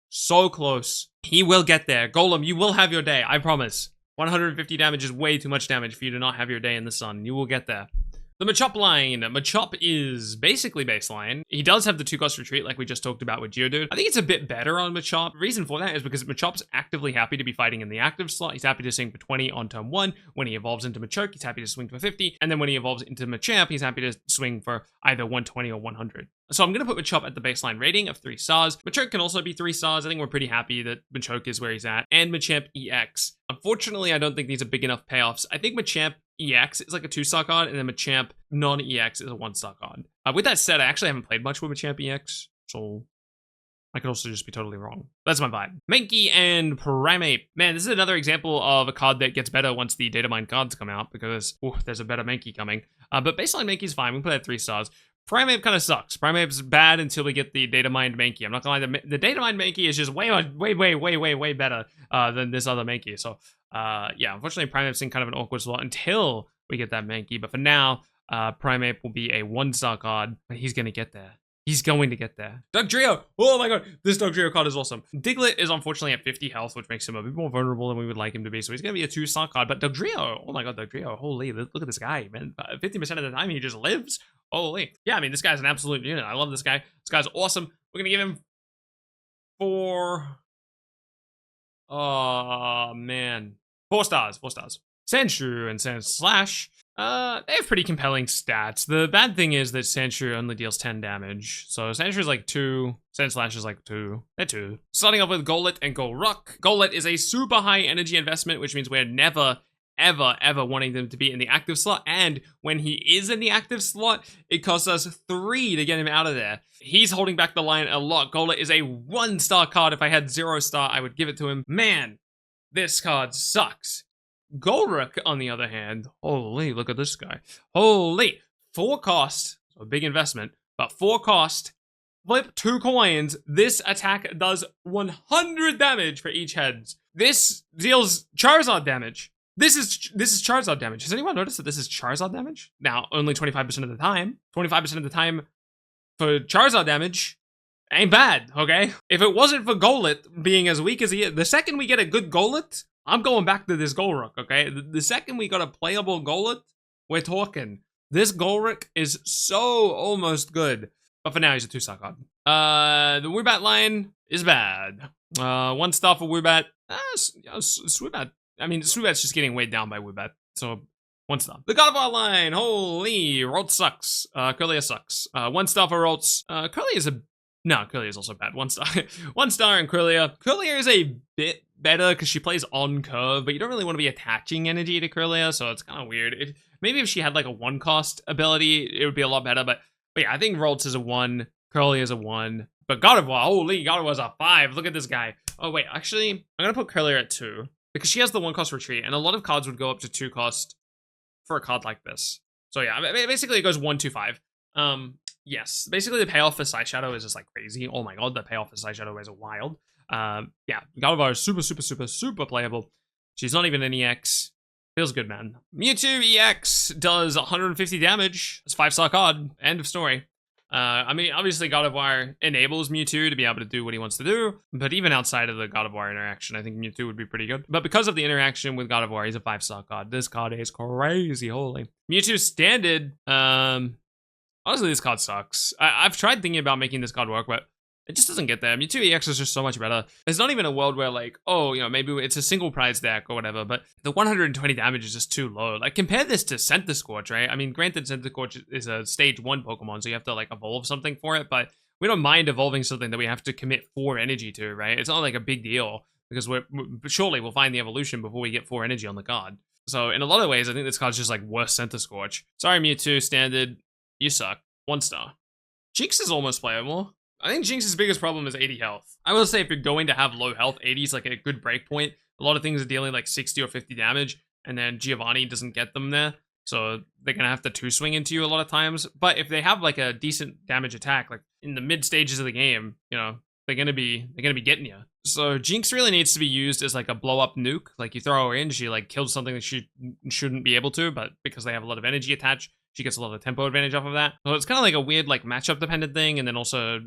So close. He will get there. Golem, you will have your day, I promise. 150 damage is way too much damage for you to not have your day in the sun. You will get there. The Machamp line. Machamp is basically baseline. He does have the 2-cost retreat like we just talked about with Geodude. I think it's a bit better on Machamp. The reason for that is because Machamp's actively happy to be fighting in the active slot. He's happy to swing for 20 on turn 1. When he evolves into Machoke, he's happy to swing for 50. And then when he evolves into Machamp, he's happy to swing for either 120 or 100. So I'm going to put Machamp at the baseline rating of 3 stars. Machoke can also be 3 stars. I think we're pretty happy that Machoke is where he's at. And Machamp EX. Unfortunately, I don't think these are big enough payoffs. I think Machamp EX is like a 2-star card, and then Machamp non-EX is a 1-star card. With that said, I actually haven't played much with Machamp EX, so I could also just be totally wrong. That's my vibe. Mankey and Primeape. Man, this is another example of a card that gets better once the data mine cards come out, because there's a better Mankey coming. But baseline Mankey's fine. We can put it at 3 stars. Primeape kind of sucks. Primeape's bad until we get the data mined Mankey. I'm not gonna lie, the data mined Mankey is just way better than this other Mankey. So yeah, unfortunately Primeape's in kind of an awkward slot until we get that Mankey. But for now, Primeape will be a 1-star card, but he's gonna get there. He's going to get there. Dugtrio! Oh my god, this Dugtrio card is awesome. Diglett is unfortunately at 50 health, which makes him a bit more vulnerable than we would like him to be. So he's going to be a 2-star card. But Dugtrio, oh my god, Dugtrio, holy, look at this guy, man. 50% of the time he just lives. Holy. Yeah, I mean, this guy's an absolute unit. I love this guy. This guy's awesome. We're going to give him 4... Oh, man. 4 stars, 4 stars. Sandshrew and Sandslash. They have pretty compelling stats. The bad thing is that Sandshrew only deals 10 damage. So Sandshrew is like 2. Sandslash is like 2. They're 2. Starting off with Golem and Golem. Golem is a super high energy investment, which means we're never, ever wanting them to be in the active slot. And when he is in the active slot, it costs us 3 to get him out of there. He's holding back the line a lot. Golem is a 1-star card. If I had 0-star, I would give it to him. Man, this card sucks. Golem, on the other hand, holy, look at this guy. Holy, 4 cost, so a big investment, but 4 cost, flip 2 coins. This attack does 100 damage for each head. This deals Charizard damage. This is Charizard damage. Has anyone noticed that this is Charizard damage? Now, only 25% of the time. 25% of the time for Charizard damage ain't bad, okay? If it wasn't for Golem being as weak as he is, the second we get a good Golem, I'm going back to this Golem, okay? The second we got a playable Golem, we're talking. This Golem is so almost good. But for now, he's a 2-star card. The Woobat line is bad. 1 star for Woobat. Swoobat. I mean, Swoobat's just getting weighed down by Woobat. So, 1 star. The God of War line. Holy. Ralts sucks. Curlier sucks. 1 star for Ralts. Curlier is a... No, Curlier is also bad. 1 star. 1 star in Curlier. Curlier is a bit better because she plays on curve, but you don't really want to be attaching energy to Curlier, so it's kind of weird. Maybe if she had like a 1-cost ability, it would be a lot better, but yeah, I think Ralts is a 1, Curlier is a 1, but God of War, holy, God of War is a 5. Look at this guy. Oh wait, actually, I'm gonna put Curlier at 2 because she has the 1-cost retreat, and a lot of cards would go up to 2 cost for a card like this. So yeah, basically it goes 1, 2, 5. Yes, basically the payoff for Side Shadow is just like crazy. Oh my god, the payoff for Side Shadow is wild. Yeah, God of War is super playable. She's not even an EX. Feels good, man. Mewtwo EX does 150 damage. It's a 5-star card. End of story. I mean, obviously God of War enables Mewtwo to be able to do what he wants to do, but even outside of the God of War interaction, I think Mewtwo would be pretty good. But because of the interaction with God of War, he's a 5-star card. This card is crazy, holy. Mewtwo Standard, honestly, this card sucks. I've tried thinking about making this card work, but it just doesn't get there. Mewtwo EX is just so much better. There's not even a world where like, oh, you know, maybe it's a single prize deck or whatever, but the 120 damage is just too low. Like, compare this to Centiskorch, right? I mean, granted, Centiskorch is a stage 1 Pokemon, so you have to like evolve something for it, but we don't mind evolving something that we have to commit 4 energy to, right? It's not like a big deal because surely we'll find the evolution before we get 4 energy on the card. So in a lot of ways, I think this card's just like worse Centiskorch. Sorry, Mewtwo Standard, you suck. 1 star. Jinx is almost playable. I think Jinx's biggest problem is 80 health. I will say if you're going to have low health, 80 is like a good break point. A lot of things are dealing like 60 or 50 damage, and then Giovanni doesn't get them there. so they're gonna have to two swing into you a lot of times. But if they have like a decent damage attack, like in the mid stages of the game, you know, they're gonna be getting you. So Jinx really needs to be used as like a blow up nuke. Like you throw her in, she like kills something that she shouldn't be able to, but because they have a lot of energy attached, she gets a lot of tempo advantage off of that. So it's kind of like a weird like matchup dependent thing, and then also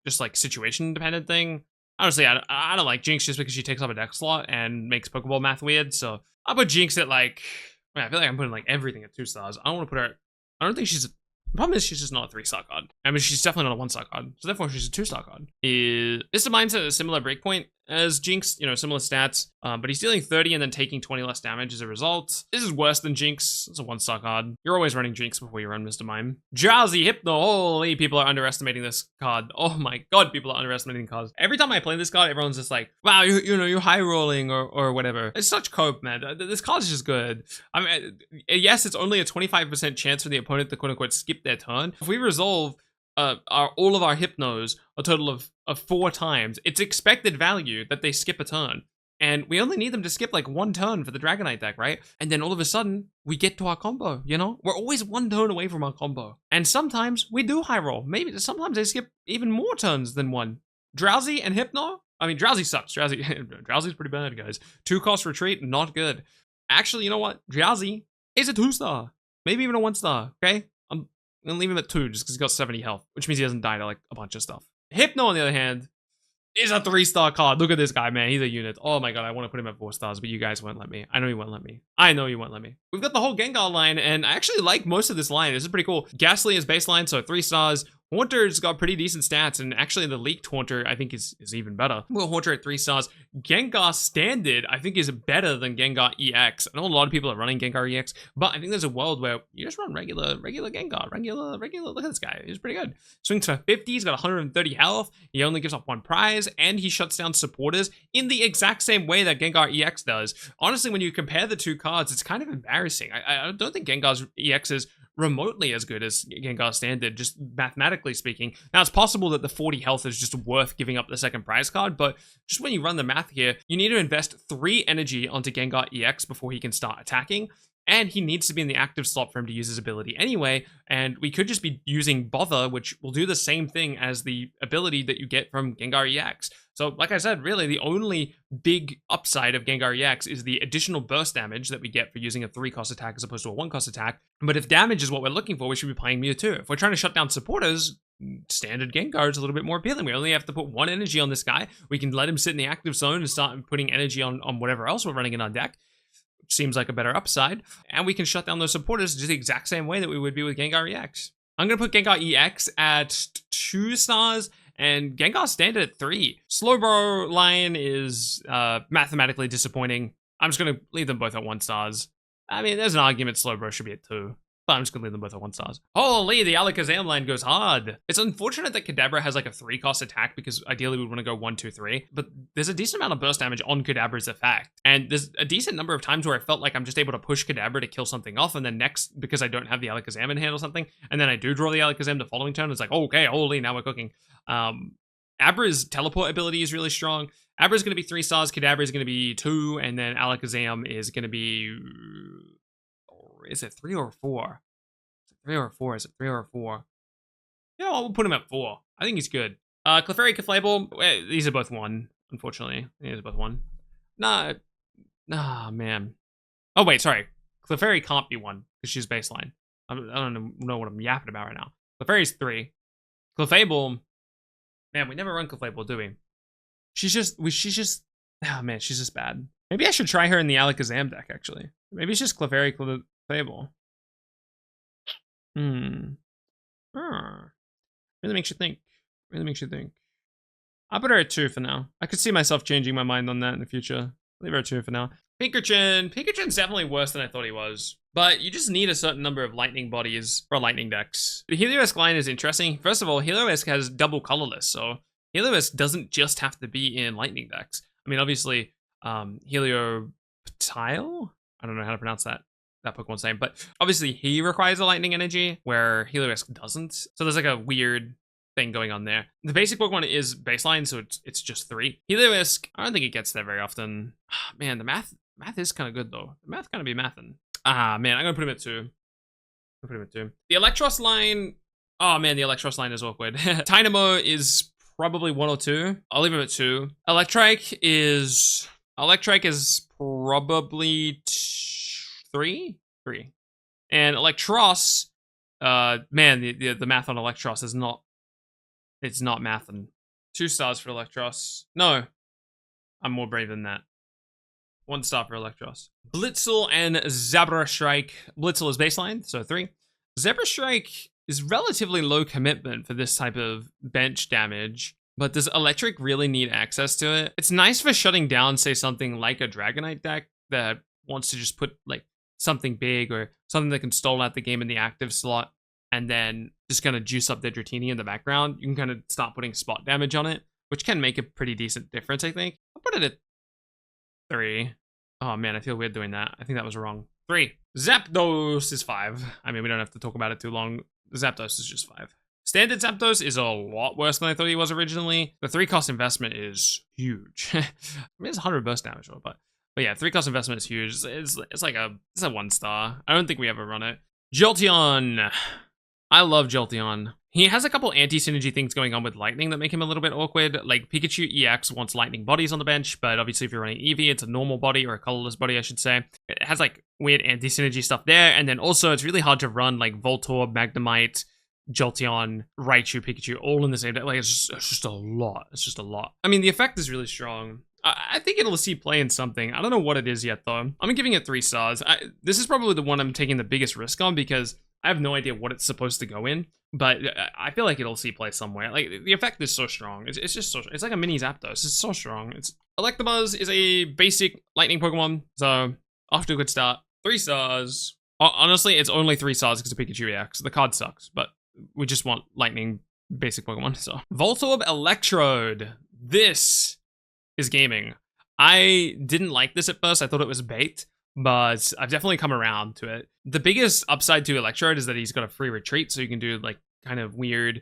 just like situation dependent thing. Honestly, I don't like Jinx just because she takes up a deck slot and makes Pokeball math weird. So I'll put Jinx at like, man, I feel like I'm putting like everything at 2 stars. I don't want to put her. I don't think she's. The problem is she's just not a 3-star card. I mean, she's definitely not a 1-star card. So therefore, she's a 2-star card. This reminds a similar breakpoint as Jinx, you know, similar stats, but he's dealing 30 and then taking 20 less damage as a result. This is worse than Jinx. It's a 1-star card. You're always running Jinx before you run Mr. Mime. Drowsy Hypno. Holy, people are underestimating this card. Oh my god, people are underestimating cards. Every time I play this card, everyone's just like, wow, you know, you're high rolling or whatever. It's such cope, man. This card is just good. I mean, yes, it's only a 25% chance for the opponent to quote unquote skip their turn. If we resolve all of our Hypnos a total of 4 times, it's expected value that they skip a turn. And we only need them to skip like 1 turn for the Dragonite deck, right? And then all of a sudden, we get to our combo, you know? We're always 1 turn away from our combo. And sometimes we do high roll. Maybe sometimes they skip even more turns than 1. Drowsy and Hypno? I mean, Drowsy sucks. Drowsy's pretty bad, guys. 2-cost retreat, not good. Actually, you know what? Drowsy is a 2-star. Maybe even a 1-star, okay? I'm gonna leave him at 2 just because he's got 70 health, which means he doesn't die to like a bunch of stuff. Hypno, on the other hand, is a 3-star card. Look at this guy, man. He's a unit. Oh my god, I want to put him at 4 stars, but you guys won't let me. I know you won't let me. I know you won't let me. We've got the whole Gengar line, and I actually like most of this line. This is pretty cool. Ghastly is baseline, so 3 stars. Haunter's got pretty decent stats, and actually the leaked Haunter, I think, is even better. Well, Haunter at 3 stars. Gengar Standard, I think, is better than Gengar EX. I know a lot of people are running Gengar EX, but I think there's a world where you just run regular Gengar. Regular. Look at this guy. He's pretty good. Swings for 50, he's got 130 health, he only gives up 1 prize, and he shuts down supporters in the exact same way that Gengar EX does. Honestly, when you compare the 2 cards, it's kind of embarrassing. I don't think Gengar's EX is remotely as good as Gengar Standard, just mathematically speaking. Now, it's possible that the 40 health is just worth giving up the second prize card, but just when you run the math here, you need to invest 3 energy onto Gengar EX before he can start attacking, and he needs to be in the active slot for him to use his ability anyway, and we could just be using Bother, which will do the same thing as the ability that you get from Gengar EX. So, like I said, really, the only big upside of Gengar EX is the additional burst damage that we get for using a 3-cost attack as opposed to a 1-cost attack. But if damage is what we're looking for, we should be playing Mewtwo. If we're trying to shut down supporters, standard Gengar is a little bit more appealing. We only have to put 1 energy on this guy. We can let him sit in the active zone and start putting energy on whatever else we're running in our deck. Seems like a better upside. And we can shut down those supporters just the exact same way that we would be with Gengar EX. I'm going to put Gengar EX at 2 stars and Gengar Standard at 3. Slowbro line is mathematically disappointing. I'm just going to leave them both at 1 stars. I mean, there's an argument Slowbro should be at 2. But I'm just going to leave them both at 1 stars. Holy, the Alakazam line goes hard. It's unfortunate that Kadabra has like a 3-cost attack because ideally we'd want to go 1, 2, 3. But there's a decent amount of burst damage on Kadabra's effect. And there's a decent number of times where I felt like I'm just able to push Kadabra to kill something off. And then next, because I don't have the Alakazam in hand or something, and then I do draw the Alakazam the following turn, it's like, okay, holy, now we're cooking. Abra's teleport ability is really strong. Abra's going to be 3 stars. Kadabra is going to be 2. And then Alakazam is going to be... Is it 3 or 4? 3 or 4? Is it 3 or 4? Yeah, I'll put him at 4. I think he's good. Clefairy, Clefable, these are both 1, unfortunately. These are both 1. Nah, man. Oh, wait, sorry. Clefairy can't be 1, because she's baseline. I don't know what I'm yapping about right now. Clefairy's 3. Clefable, man, we never run Clefable, do we? She's just, oh man, she's just bad. Maybe I should try her in the Alakazam deck, actually. Maybe it's just Clefairy, Clefable. Really makes you think. Really makes you think. I'll put her at 2 for now. I could see myself changing my mind on that in the future. Leave her at 2 for now. Pinkerton's definitely worse than I thought he was. But you just need a certain number of lightning bodies for lightning decks. The Heliolisk line is interesting. First of all, Heliolisk has double colorless, so Heliolisk doesn't just have to be in lightning decks. I mean, obviously, Helioptile? I don't know how to pronounce that Pokemon's name, but obviously he requires a lightning energy where Heliolisk doesn't. So there's like a weird thing going on there. The basic Pokemon is baseline, so it's just 3. Heliolisk, I don't think it gets there very often. Man, the math is kind of good though. The math kind of be mathin'. Man, I'm gonna put him at 2. I'll put him at 2. The Electros line, oh man, the Electros line is awkward. Dynamo is probably 1 or 2. I'll leave him at 2. Electrike is probably 3? 3. And Electros, man, the math on Electros is not, it's not mathin'. 2 stars for Electros. No, I'm more brave than that. 1 star for Electros. Blitzel and Zebra Strike. Blitzel is baseline, so 3. Zebra Strike is relatively low commitment for this type of bench damage, but does Electric really need access to it? It's nice for shutting down, say, something like a Dragonite deck that wants to just put, like, something big or something that can stall out the game in the active slot and then just kind of juice up their Dratini in the background. You can kind of start putting spot damage on it, which can make a pretty decent difference, I think. I'll put it at 3. Oh man, I feel weird doing that. I think that was wrong. 3. Zapdos is 5. I mean, we don't have to talk about it too long. Zapdos is just 5. Standard Zapdos is a lot worse than I thought he was originally. The 3 cost investment is huge. I mean, it's 100 burst damage, but yeah, 3 cost investment is huge. It's a 1 star. I don't think we ever run it. Jolteon. I love Jolteon. He has a couple anti-synergy things going on with Lightning that make him a little bit awkward. Like, Pikachu EX wants Lightning bodies on the bench, but obviously if you're running Eevee, it's a normal body, or a colorless body, I should say. It has, like, weird anti-synergy stuff there, and then also it's really hard to run, like, Voltorb, Magnemite, Jolteon, Raichu, Pikachu, all in the same day. Like, it's just a lot. It's just a lot. I mean, the effect is really strong. I think it'll see play in something. I don't know what it is yet, though. I'm giving it 3 stars. This is probably the one I'm taking the biggest risk on, because I have no idea what it's supposed to go in, but I feel like it'll see play somewhere. Like, the effect is so strong. It's just so, it's like a mini Zapdos. It's so strong. Electabuzz is a basic lightning Pokemon, so off to a good start. 3 stars. Honestly, it's only 3 stars because of Pikachu EX. The card sucks, but we just want lightning basic Pokemon, so. Voltorb Electrode. This is gaming. I didn't like this at first. I thought it was bait, but I've definitely come around to it. The biggest upside to Electrode is that he's got a free retreat, so you can do, like, kind of weird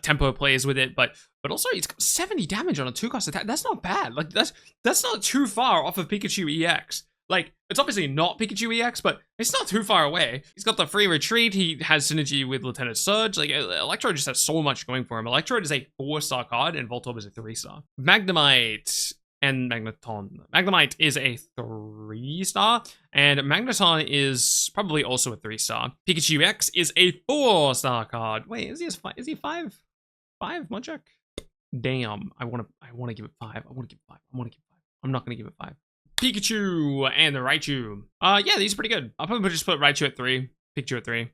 tempo plays with it, but also he's got 70 damage on a 2-cost attack. That's not bad. Like, that's not too far off of Pikachu EX. Like, it's obviously not Pikachu EX, but it's not too far away. He's got the free retreat. He has synergy with Lieutenant Surge. Like, Electrode just has so much going for him. Electrode is a 4-star card, and Voltorb is a 3-star. Magnemite and Magneton. Magnemite is a 3-star, and Magneton is probably also a 3-star. Pikachu X is a 4-star card. Wait, is he 5? 5? One check. Damn, I wanna give it 5. I wanna give it 5. I'm not gonna give it 5. Pikachu and the Raichu. Yeah, these are pretty good. I'll probably just put Raichu at 3, Pikachu at 3.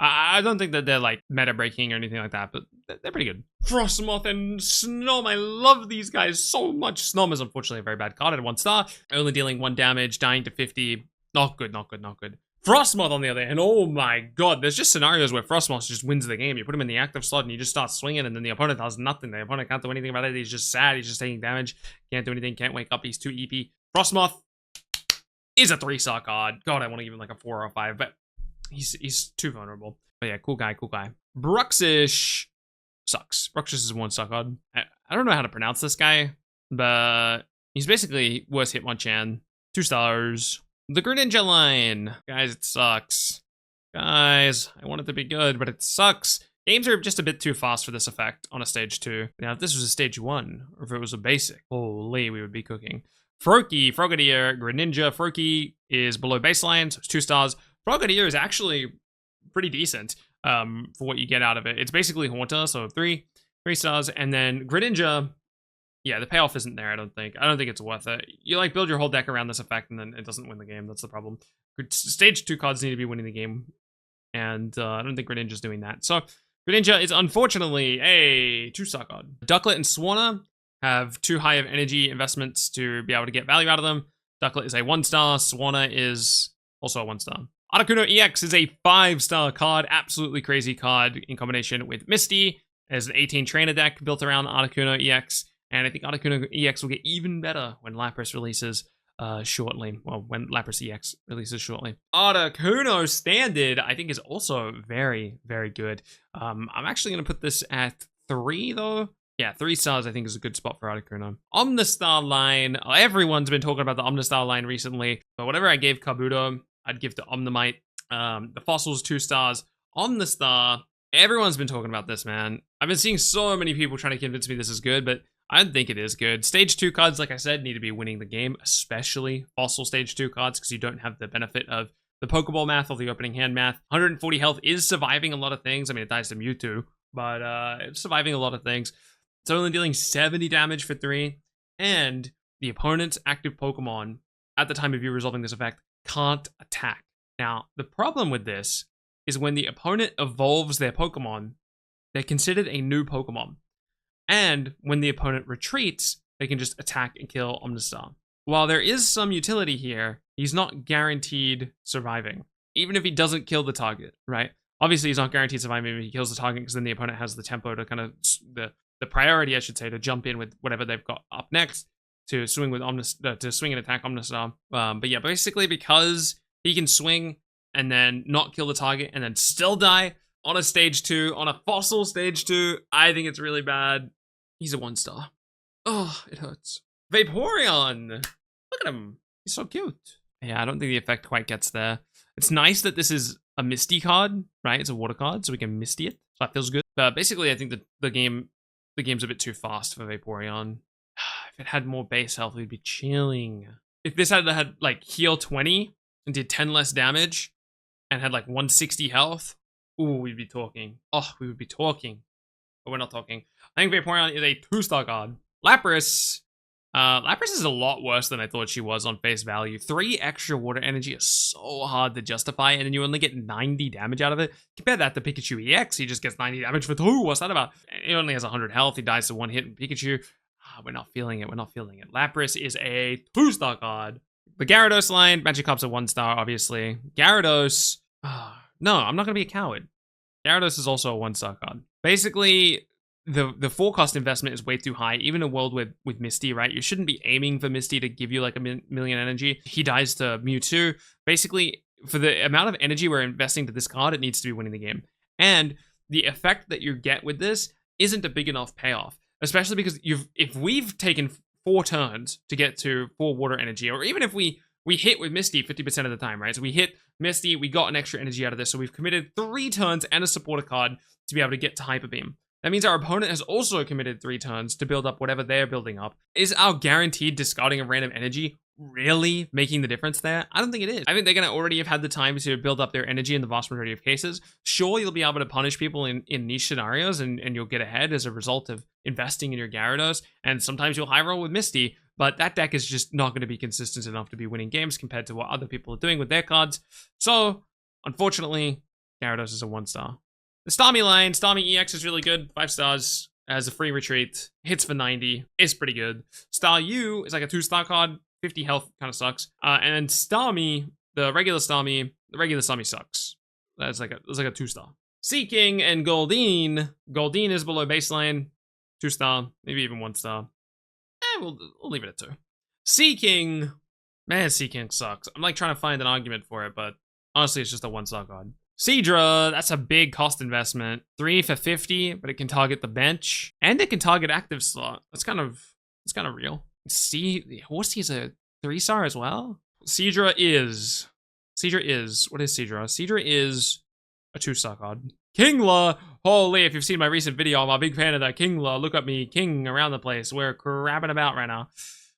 I don't think that they're, like, meta breaking or anything like that, but they're pretty good. Frostmoth and Snom. I love these guys so much. Snom is unfortunately a very bad card at 1 star. Only dealing 1 damage, dying to 50. Not good, not good, not good. Frostmoth, on the other hand, oh my god. There's just scenarios where Frostmoth just wins the game. You put him in the active slot and you just start swinging, and then the opponent does nothing. The opponent can't do anything about it. He's just sad. He's just taking damage. Can't do anything. Can't wake up. He's too EP. Frostmoth is a 3-star card. God, I want to give him like a 4 or a 5, but he's too vulnerable. But yeah, cool guy, cool guy. Bruxish sucks. Bruxish is a 1-star card. I don't know how to pronounce this guy, but he's basically worst Hitmonchan. 2 stars. The Greninja line. Guys, it sucks. Guys, I want it to be good, but it sucks. Games are just a bit too fast for this effect on a stage 2. Now, if this was a stage 1, or if it was a basic, holy, we would be cooking. Froakie, Frogadier, Greninja. Froakie is below baseline, so it's 2 stars. Frogadier is actually pretty decent for what you get out of it. It's basically Haunter, so 3 stars. And then Greninja, yeah, the payoff isn't there, I don't think. I don't think it's worth it. You, like, build your whole deck around this effect, and then it doesn't win the game. That's the problem. Stage 2 cards need to be winning the game, and I don't think Greninja's doing that. So Greninja is unfortunately a 2-star card. Ducklet and Swanna have too high of energy investments to be able to get value out of them. Ducklet is a 1-star. Swanna is also a 1-star. Articuno EX is a 5-star card. Absolutely crazy card in combination with Misty. There's an 18 trainer deck built around Articuno EX. And I think Articuno EX will get even better when Lapras releases shortly. Well, when Lapras EX releases shortly. Articuno Standard, I think, is also very, very good. I'm actually going to put this at 3, though. Yeah, 3 stars, I think, is a good spot for Articuno. Omnistar line. Everyone's been talking about the Omnistar line recently. But whatever I gave Kabuto, I'd give to Omnimite. The Fossil's 2 stars. Omnistar, everyone's been talking about this, man. I've been seeing so many people trying to convince me this is good, but I don't think it is good. Stage 2 cards, like I said, need to be winning the game, especially Fossil Stage 2 cards, because you don't have the benefit of the Pokeball math or the opening hand math. 140 health is surviving a lot of things. I mean, it dies to Mewtwo, but it's surviving a lot of things. It's only dealing 70 damage for 3, and the opponent's active Pokemon, at the time of you resolving this effect, can't attack. Now, the problem with this is when the opponent evolves their Pokemon, they're considered a new Pokemon. And when the opponent retreats, they can just attack and kill Omnistar. While there is some utility here, he's not guaranteed surviving, even if he doesn't kill the target, right? Obviously, he's not guaranteed surviving if he kills the target, because then the opponent has the tempo to kind of, the priority, I should say, to jump in with whatever they've got up next to swing with to swing and attack Omnistar. But yeah, basically because he can swing and then not kill the target and then still die on a stage 2, on a Fossil stage 2, I think it's really bad. He's a 1-star. Oh, it hurts. Vaporeon! Look at him. He's so cute. Yeah, I don't think the effect quite gets there. It's nice that this is a Misty card, right? It's a water card, so we can Misty it. So that feels good. But basically, I think that the game's a bit too fast for Vaporeon. If it had more base health, we'd be chilling. If this had like heal 20 and did 10 less damage and had like 160 health, ooh, we'd be talking. Oh, we would be talking. But we're not talking. I think Vaporeon is a 2-star card. Lapras. Lapras is a lot worse than I thought she was on face value. 3 extra water energy is so hard to justify, and then you only get 90 damage out of it. Compare that to Pikachu EX, he just gets 90 damage for 2. What's that about? He only has 100 health, he dies to 1 hit in Pikachu. We're not feeling it, we're not feeling it. Lapras is a 2-star card. The Gyarados line, Magikarp's a 1-star, obviously. Gyarados, no, I'm not gonna be a coward. Gyarados is also a 1-star card. Basically, the forecast investment is way too high, even in a world with Misty, right? You shouldn't be aiming for Misty to give you like a million energy. He dies to Mewtwo. Basically, for the amount of energy we're investing to this card, it needs to be winning the game. And the effect that you get with this isn't a big enough payoff, especially because if we've taken 4 turns to get to 4 water energy, or even if we hit with Misty 50% of the time, right? So we hit Misty, we got an extra energy out of this, so we've committed 3 turns and a supporter card to be able to get to Hyper Beam. That means our opponent has also committed 3 turns to build up whatever they're building up. Is our guaranteed discarding of random energy really making the difference there? I don't think it is. I think they're going to already have had the time to build up their energy in the vast majority of cases. Sure, you'll be able to punish people in niche scenarios and you'll get ahead as a result of investing in your Gyarados, and sometimes you'll high roll with Misty, but that deck is just not going to be consistent enough to be winning games compared to what other people are doing with their cards. So, unfortunately, Gyarados is a 1-star. The Starmie line, Starmie EX is really good, 5 stars, has a free retreat, hits for 90, is pretty good. Star U is like a 2-star card, 50 health, kind of sucks. And then Starmie, the regular Starmie sucks. That's like a 2-star. Seaking and Goldeen. Goldeen is below baseline, 2-star, maybe even 1-star. We'll leave it at 2. Seaking, man, Seaking sucks. I'm like trying to find an argument for it, but honestly, it's just a 1-star card. Seadra, that's a big cost investment. 3 for 50, but it can target the bench. And it can target active slot. It's kind of real. Horsey is a 3-star as well? Seadra is, what is Seadra? Seadra is a 2-star card. Kingler, holy, if you've seen my recent video, I'm a big fan of that Kingler. Look at me, king around the place. We're crabbing about right now.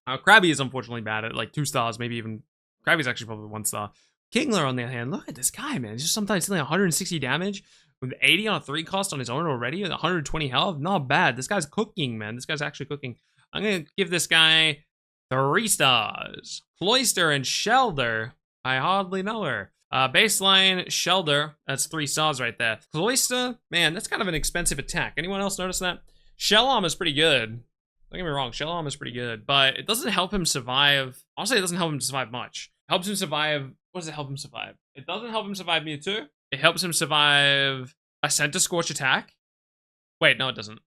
Krabby is unfortunately bad at like 2 stars, maybe even, Krabby's actually probably 1-star. Kingler, on the other hand, look at this guy, man. He's just sometimes dealing 160 damage with 80 on a 3 cost on his own already, with 120 health. Not bad. This guy's cooking, man. This guy's actually cooking. I'm going to give this guy 3 stars. Cloyster and Shelder. I hardly know her. Baseline, Shelder. That's 3 stars right there. Cloyster, man, that's kind of an expensive attack. Anyone else notice that? Shell Arm is pretty good. Don't get me wrong, Shell Arm is pretty good, but it doesn't help him survive. Honestly, it doesn't help him survive much. It helps him survive. What does it help him survive? It doesn't help him survive Mewtwo. It helps him survive a Center Scorch attack. Wait, no, it doesn't.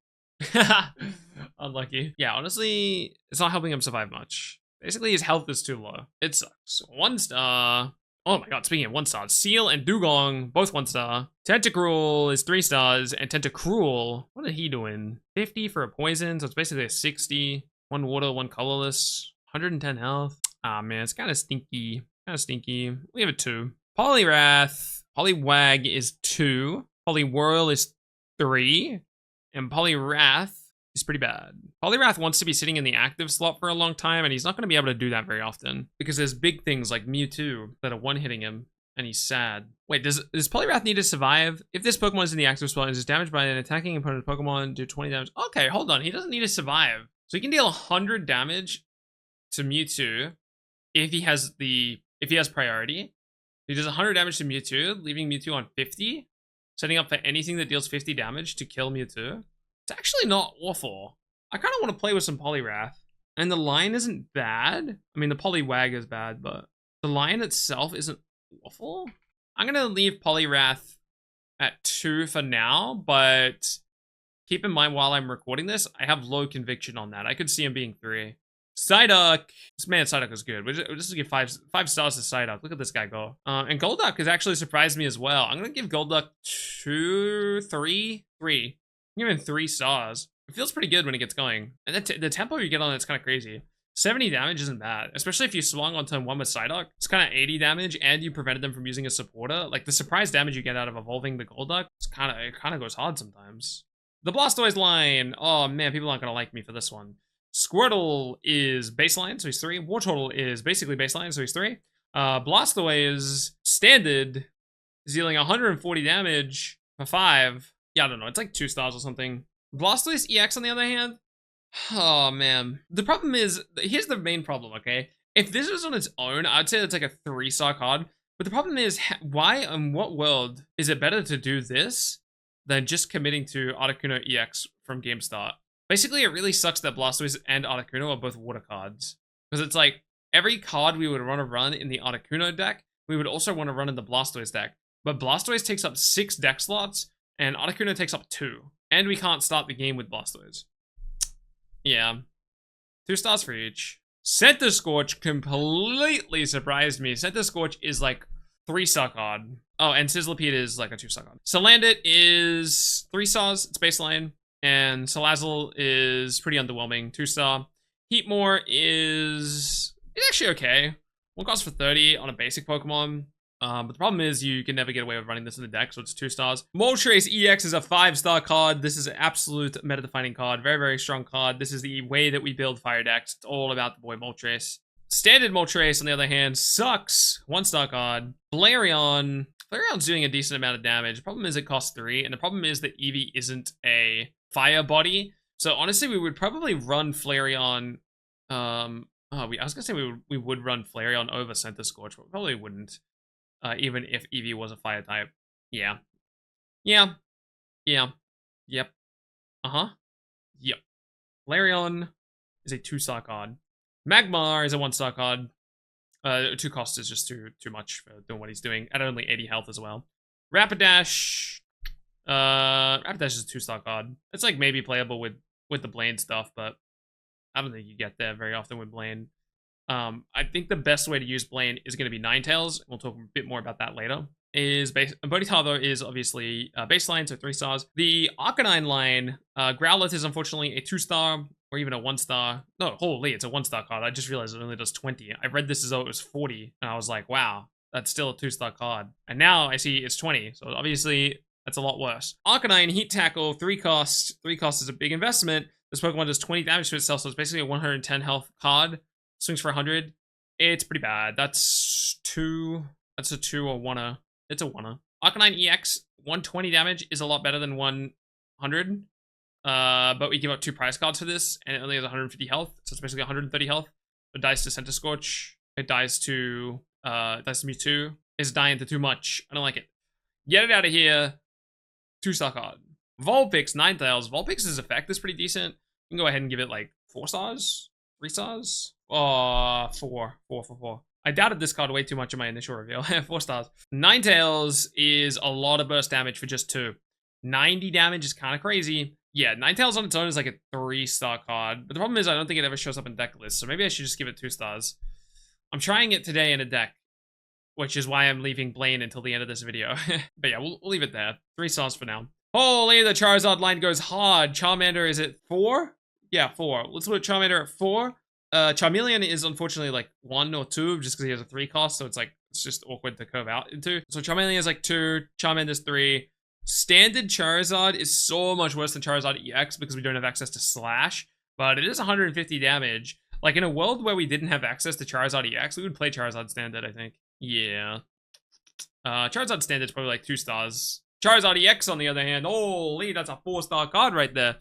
Unlucky. Yeah, honestly, it's not helping him survive much. Basically, his health is too low. It sucks. 1-star. Oh my god, speaking of 1-stars, Seal and Dugong, both 1-star. Tentacruel is 3 stars, and Tentacruel, what are he doing? 50 for a poison, so it's basically a 60. 1 water, 1 colorless, 110 health. Ah man, it's kind of stinky. Kind of stinky. We have a 2. Poliwrath, Poliwag is 2, Poliwhirl is 3, and Poliwrath is pretty bad. Poliwrath wants to be sitting in the active slot for a long time, and he's not going to be able to do that very often because there's big things like Mewtwo that are one-hitting him, and he's sad. Wait, does Poliwrath need to survive? If this Pokemon is in the active slot and is damaged by an attacking opponent Pokemon, do 20 damage. Okay, hold on. He doesn't need to survive. So he can deal 100 damage to Mewtwo if he has priority. He does 100 damage to Mewtwo, leaving Mewtwo on 50, setting up for anything that deals 50 damage to kill Mewtwo. It's actually not awful. I kind of want to play with some Poliwrath. And the line isn't bad. I mean, the Poliwag is bad, but the line itself isn't awful. I'm going to leave Poliwrath at 2 for now, but keep in mind while I'm recording this, I have low conviction on that. I could see him being 3. Psyduck. Psyduck is good. We'll just give 5 stars to Psyduck. Look at this guy go. And Golduck has actually surprised me as well. I'm going to give Golduck 3. Give him 3 stars. It feels pretty good when it gets going. And the tempo you get on it's kind of crazy. 70 damage isn't bad, especially if you swung on turn 1 with Psyduck. It's kind of 80 damage, and you prevented them from using a supporter. Like, the surprise damage you get out of evolving the Golduck, it kind of goes hard sometimes. The Blastoise line. Oh, man, people aren't going to like me for this one. Squirtle is baseline, so he's 3. Wartortle is basically baseline, so he's 3. Blastoise standard is dealing 140 damage for 5. Yeah, I don't know. It's like 2 stars or something. Blastoise EX, on the other hand, oh, man. The problem is, here's the main problem, okay? If this was on its own, I'd say it's like a 3-star card. But the problem is, why in what world is it better to do this than just committing to Articuno EX from game start? Basically, it really sucks that Blastoise and Articuno are both water cards. Because it's like, every card we would want to run in the Articuno deck, we would also want to run in the Blastoise deck. But Blastoise takes up 6 deck slots, and Articuno takes up 2. And we can't start the game with Blastoise. Yeah. 2 stars for each. Centiskorch completely surprised me. Centiskorch is like 3-star card. Oh, and Sizzlipede is like a 2-star card. Salandit is 3 stars. It's baseline. And Salazzle is pretty underwhelming. 2-star. Heatmore is actually okay. 1 cost for 30 on a basic Pokemon. But the problem is you can never get away with running this in the deck, so it's 2 stars. Moltres EX is a 5-star card. This is an absolute meta-defining card. Very, very strong card. This is the way that we build fire decks. It's all about the boy Moltres. Standard Moltres, on the other hand, sucks. 1-star card. Flareon's doing a decent amount of damage. The problem is it costs 3, and the problem is that Eevee isn't a fire body. So honestly, we would probably run Flareon. I was gonna say we would run Flareon over Centiskorch, but we probably wouldn't. Even if Eevee was a fire type. Yeah. Yep. Yep. Flareon is a 2-star card. Magmar is a 1-star card. 2 cost is just too much for doing what he's doing. At only 80 health as well. Rapidash. Rapidash is a 2-star card. It's like maybe playable with the Blaine stuff, but I don't think you get there very often with Blaine. I think the best way to use Blaine is going to be Ninetales. We'll talk a bit more about that later. Bodhidharma though is obviously baseline, so 3 stars. The Arcanine line, Growlithe is unfortunately a 2-star or even a 1-star. No, holy, it's a 1-star card. I just realized it only does 20. I read this as though it was 40, and I was like, wow, that's still a 2-star card. And now I see it's 20, so obviously that's a lot worse. Arcanine, Heat Tackle, 3 costs. 3 costs is a big investment. This Pokemon does 20 damage to itself, so it's basically a 110 health card. Swings for 100. It's pretty bad. That's a 2 or 1-er. It's a 1-er. Arcanine EX, 120 damage is a lot better than 100. But we give up 2 prize cards for this, and it only has 150 health, so it's basically 130 health. It dies to Centiskorch. It dies to Mewtwo. It's dying to too much. I don't like it. Get it out of here. 2-star card. Vulpix, Ninetales. Vulpix's effect is pretty decent. You can go ahead and give it like 4 stars? 3 stars? 4. I doubted this card way too much in my initial reveal. 4 stars. Ninetales is a lot of burst damage for just 2. 90 damage is kind of crazy. Yeah, Ninetales on its own is like a 3-star card. But the problem is I don't think it ever shows up in deck lists. So maybe I should just give it 2 stars. I'm trying it today in a deck, which is why I'm leaving Blaine until the end of this video. But yeah, we'll leave it there. 3 stars for now. Holy, the Charizard line goes hard. Charmander is at 4? Yeah, 4. Let's put Charmander at 4. Charmeleon is unfortunately like 1 or 2 just because he has a 3 cost, so it's like it's just awkward to curve out into. So Charmeleon is like 2, Charmander is 3. Standard Charizard is so much worse than Charizard EX because we don't have access to Slash, but it is 150 damage. Like in a world where we didn't have access to Charizard EX, we would play Charizard Standard, I think. Yeah. Charizard Standard's probably like 2 stars. Charizard EX on the other hand, holy, that's a 4-star card right there.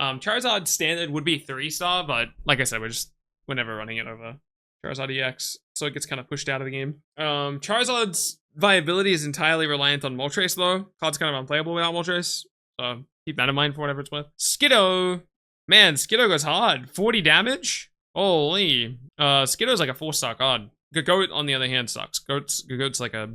Charizard Standard would be 3-star, but like I said, we're never running it over Charizard EX, so it gets kind of pushed out of the game. Charizard's viability is entirely reliant on Moltres though. Card's kind of unplayable without Moltres, so keep that in mind for whatever it's worth. Skiddo, man, Skiddo goes hard. 40 damage? Holy. Skiddo's like a 4-star card. Goat on the other hand sucks. Goat's like a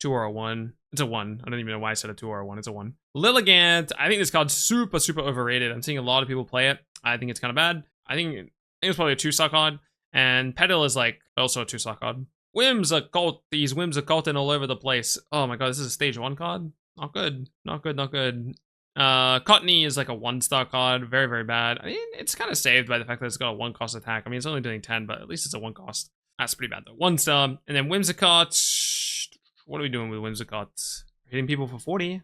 2 or a 1. It's a 1. I don't even know why I said a 2 or a 1. It's a 1. Lilligant. I think this card's super, super overrated. I'm seeing a lot of people play it. I think it's kind of bad. I think it's probably a 2-star card. And Petal is like also a 2-star card. Whimsicott. These Whimsicotting all over the place. Oh my god, this is a stage 1 card? Not good. Not good, not good. Cottony is like a 1-star card. Very, very bad. I mean, it's kind of saved by the fact that it's got a 1-cost attack. I mean, it's only doing 10, but at least it's a 1-cost. That's pretty bad though. 1-star. And then Whimsicott. What are we doing with Whimsicott? Hitting people for 40,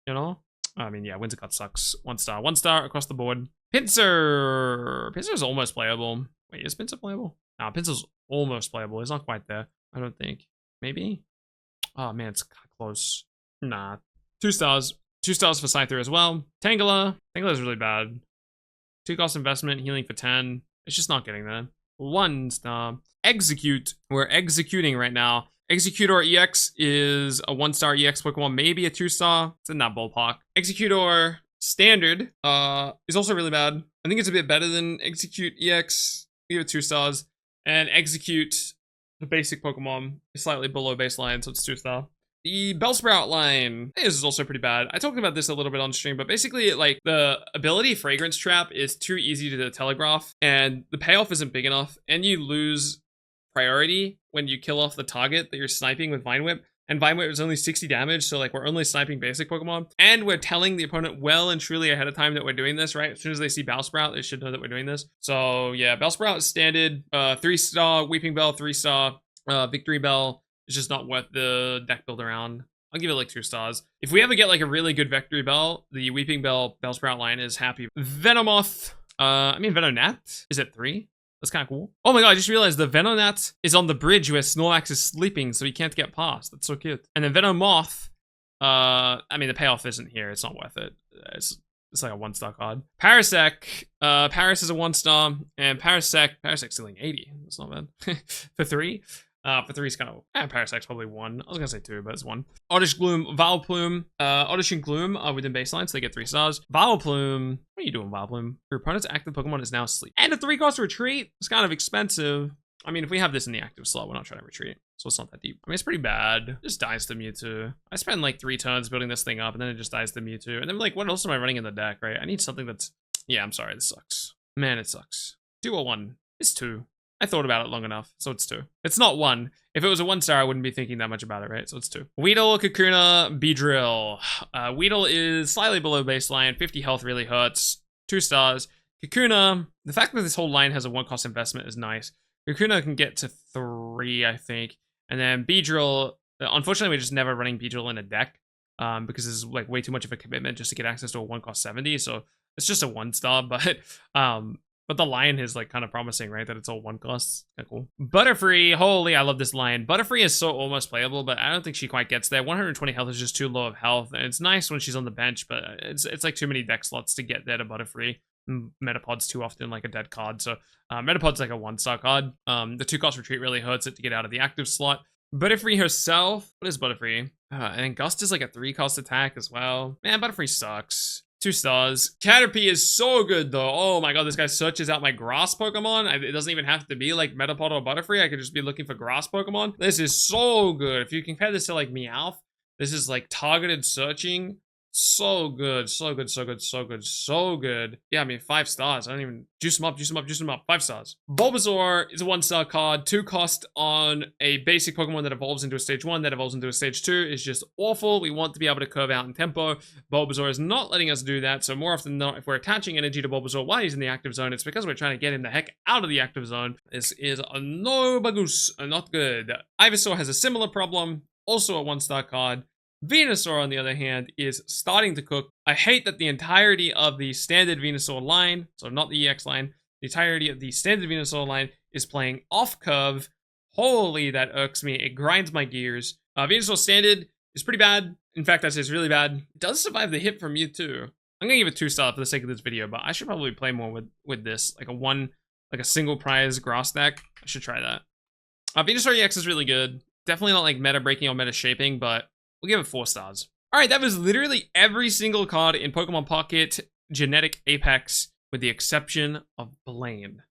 you know? I mean, yeah, Whimsicott sucks. 1-star. 1-star across the board. Pinsir. Pinsir's almost playable. Wait, is Pinsir playable? No, Pinsir's almost playable. It's not quite there. I don't think. Maybe? Oh, man, it's close. Nah. 2 stars. 2 stars for Scyther as well. Tangela. Tangela's really bad. 2-cost investment, healing for 10. It's just not getting there. 1-star. Execute. We're executing right now. Executor EX is a 1-star EX Pokemon, maybe a 2-star. It's in that ballpark. Executor Standard is also really bad. I think it's a bit better than Execute EX. We have 2 stars. And Execute, the basic Pokemon, is slightly below baseline, so it's 2-star. The Bellsprout line is also pretty bad. I talked about this a little bit on stream, but basically, like, the ability Fragrance Trap is too easy to telegraph, and the payoff isn't big enough, and you lose priority when you kill off the target that you're sniping with Vine Whip. And Vine Whip is only 60 damage, so like we're only sniping basic Pokemon. And we're telling the opponent well and truly ahead of time that we're doing this, right? As soon as they see Bellsprout, they should know that we're doing this. So yeah, Bellsprout is standard, 3-star, Weeping Bell, 3-star, Victory Bell. It's just not worth the deck build around. I'll give it like 2 stars. If we ever get like a really good Victory Bell, the Weeping Bell Bellsprout line is happy. Venomoth, Venonat is at 3. That's kind of cool. Oh my god, I just realized the Venonat is on the bridge where Snorlax is sleeping, so he can't get past. That's so cute. And then Venomoth, I mean, the payoff isn't here. It's not worth it. It's like a 1-star card. Parasect, Paris is a 1-star, and Parasect's stealing 80. That's not bad. For 3. For 3 is kind of, Parasect's probably 1. I was gonna say 2, but it's 1. Oddish Gloom, Vileplume. Oddish and Gloom are within baseline, so they get 3 stars. Vileplume, what are you doing, Vileplume? Your opponent's active Pokemon is now asleep. And a 3-cost retreat. It's kind of expensive. I mean, if we have this in the active slot, we're not trying to retreat, so it's not that deep. I mean, it's pretty bad. It just dies to Mewtwo. I spend like 3 turns building this thing up, and then it just dies to Mewtwo. And then like, what else am I running in the deck, right? I need something that's, yeah, I'm sorry, this sucks. Man, it sucks. 201. It's 2. I thought about it long enough, so it's 2. It's not 1. If it was a 1-star, I wouldn't be thinking that much about it, right? So it's 2. Weedle, Kakuna, Beedrill. Weedle is slightly below baseline. 50 health really hurts. 2 stars. Kakuna, the fact that this whole line has a 1-cost investment is nice. Kakuna can get to 3, I think. And then Beedrill, unfortunately, we're just never running Beedrill in a deck because it's like way too much of a commitment just to get access to a 1-cost 70. So it's just a 1-star, but the line is like kind of promising, right? That it's all 1-costs. Kind of cool. Butterfree, holy, I love this line. Butterfree is so almost playable, but I don't think she quite gets there. 120 health is just too low of health, and it's nice when she's on the bench, but it's like too many deck slots to get there to Butterfree. Metapod's too often like a dead card, so Metapod's like a 1-star card. The 2-cost retreat really hurts it to get out of the active slot. Butterfree herself, what is Butterfree? And then Gust is like a 3-cost attack as well. Man, Butterfree sucks. 2 stars. Caterpie is so good though. Oh my god, this guy searches out my grass Pokemon. It doesn't even have to be like Metapod or Butterfree. I could just be looking for grass Pokemon. This is so good. If you compare this to like Meowth, this is like targeted searching So good, so good, so good, so good, so good. Yeah, I mean, 5 stars. I don't even juice them up, juice them up, juice them up. 5 stars. Bulbasaur is a 1-star card. 2 cost on a basic Pokemon that evolves into a stage 1, that evolves into a stage 2 is just awful. We want to be able to curve out in tempo. Bulbasaur is not letting us do that. So more often than not, if we're attaching energy to Bulbasaur while he's in the active zone, it's because we're trying to get him the heck out of the active zone. This is a no bagus, not good. Ivysaur has a similar problem. Also a 1-star card. Venusaur, on the other hand, is starting to cook. I hate that the entirety of the standard Venusaur line, so not the EX line, the entirety of the standard Venusaur line is playing off curve. Holy, that irks me. It grinds my gears. Venusaur standard is pretty bad. In fact, that's just really bad. It does survive the hit from Mewtwo. I'm gonna give it 2-star for the sake of this video, but I should probably play more with this, like a single prize grass deck. I should try that. Venusaur EX is really good. Definitely not like meta breaking or meta shaping, but we'll give it 4 stars. All right, that was literally every single card in Pokemon Pocket Genetic Apex, with the exception of Blaine,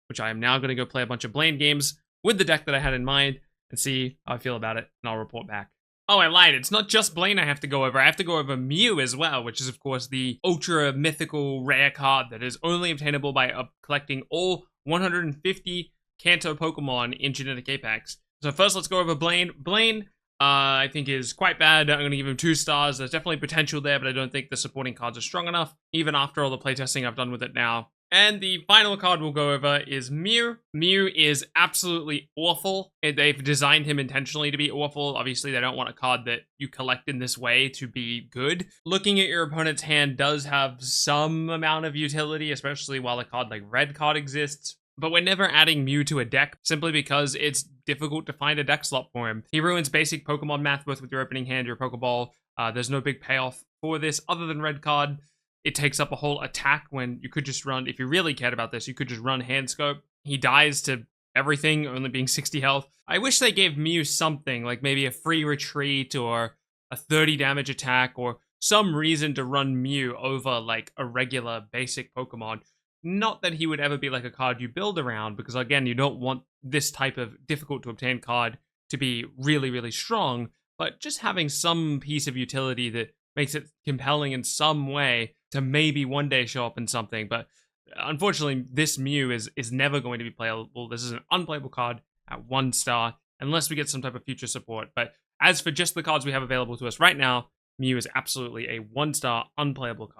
which I am now going to go play a bunch of Blaine games with the deck that I had in mind and see how I feel about it, and I'll report back. Oh, I lied. It's not just Blaine I have to go over. I have to go over Mew as well, which is, of course, the ultra mythical rare card that is only obtainable by collecting all 150 Kanto Pokemon in Genetic Apex. So first, let's go over Blaine. Blaine, I think is quite bad. I'm going to give him 2 stars. There's definitely potential there, but I don't think the supporting cards are strong enough, even after all the playtesting I've done with it now. And the final card we'll go over is Mew. Mew is absolutely awful. They've designed him intentionally to be awful. Obviously, they don't want a card that you collect in this way to be good. Looking at your opponent's hand does have some amount of utility, especially while a card like Red Card exists. But we're never adding Mew to a deck simply because it's difficult to find a deck slot for him. He ruins basic Pokemon math both with your opening hand, your Pokeball. There's no big payoff for this other than Red Card. It takes up a whole attack when you could just run, if you really cared about this, you could just run Hand Scope. He dies to everything, only being 60 health. I wish they gave Mew something, like maybe a free retreat or a 30 damage attack or some reason to run Mew over like a regular basic Pokemon. Not that he would ever be like a card you build around, because again, you don't want this type of difficult to obtain card to be really, really strong, but just having some piece of utility that makes it compelling in some way to maybe one day show up in something. But unfortunately, this Mew is never going to be playable. This is an unplayable card at 1 star, unless we get some type of future support. But as for just the cards we have available to us right now, Mew is absolutely a 1-star unplayable card.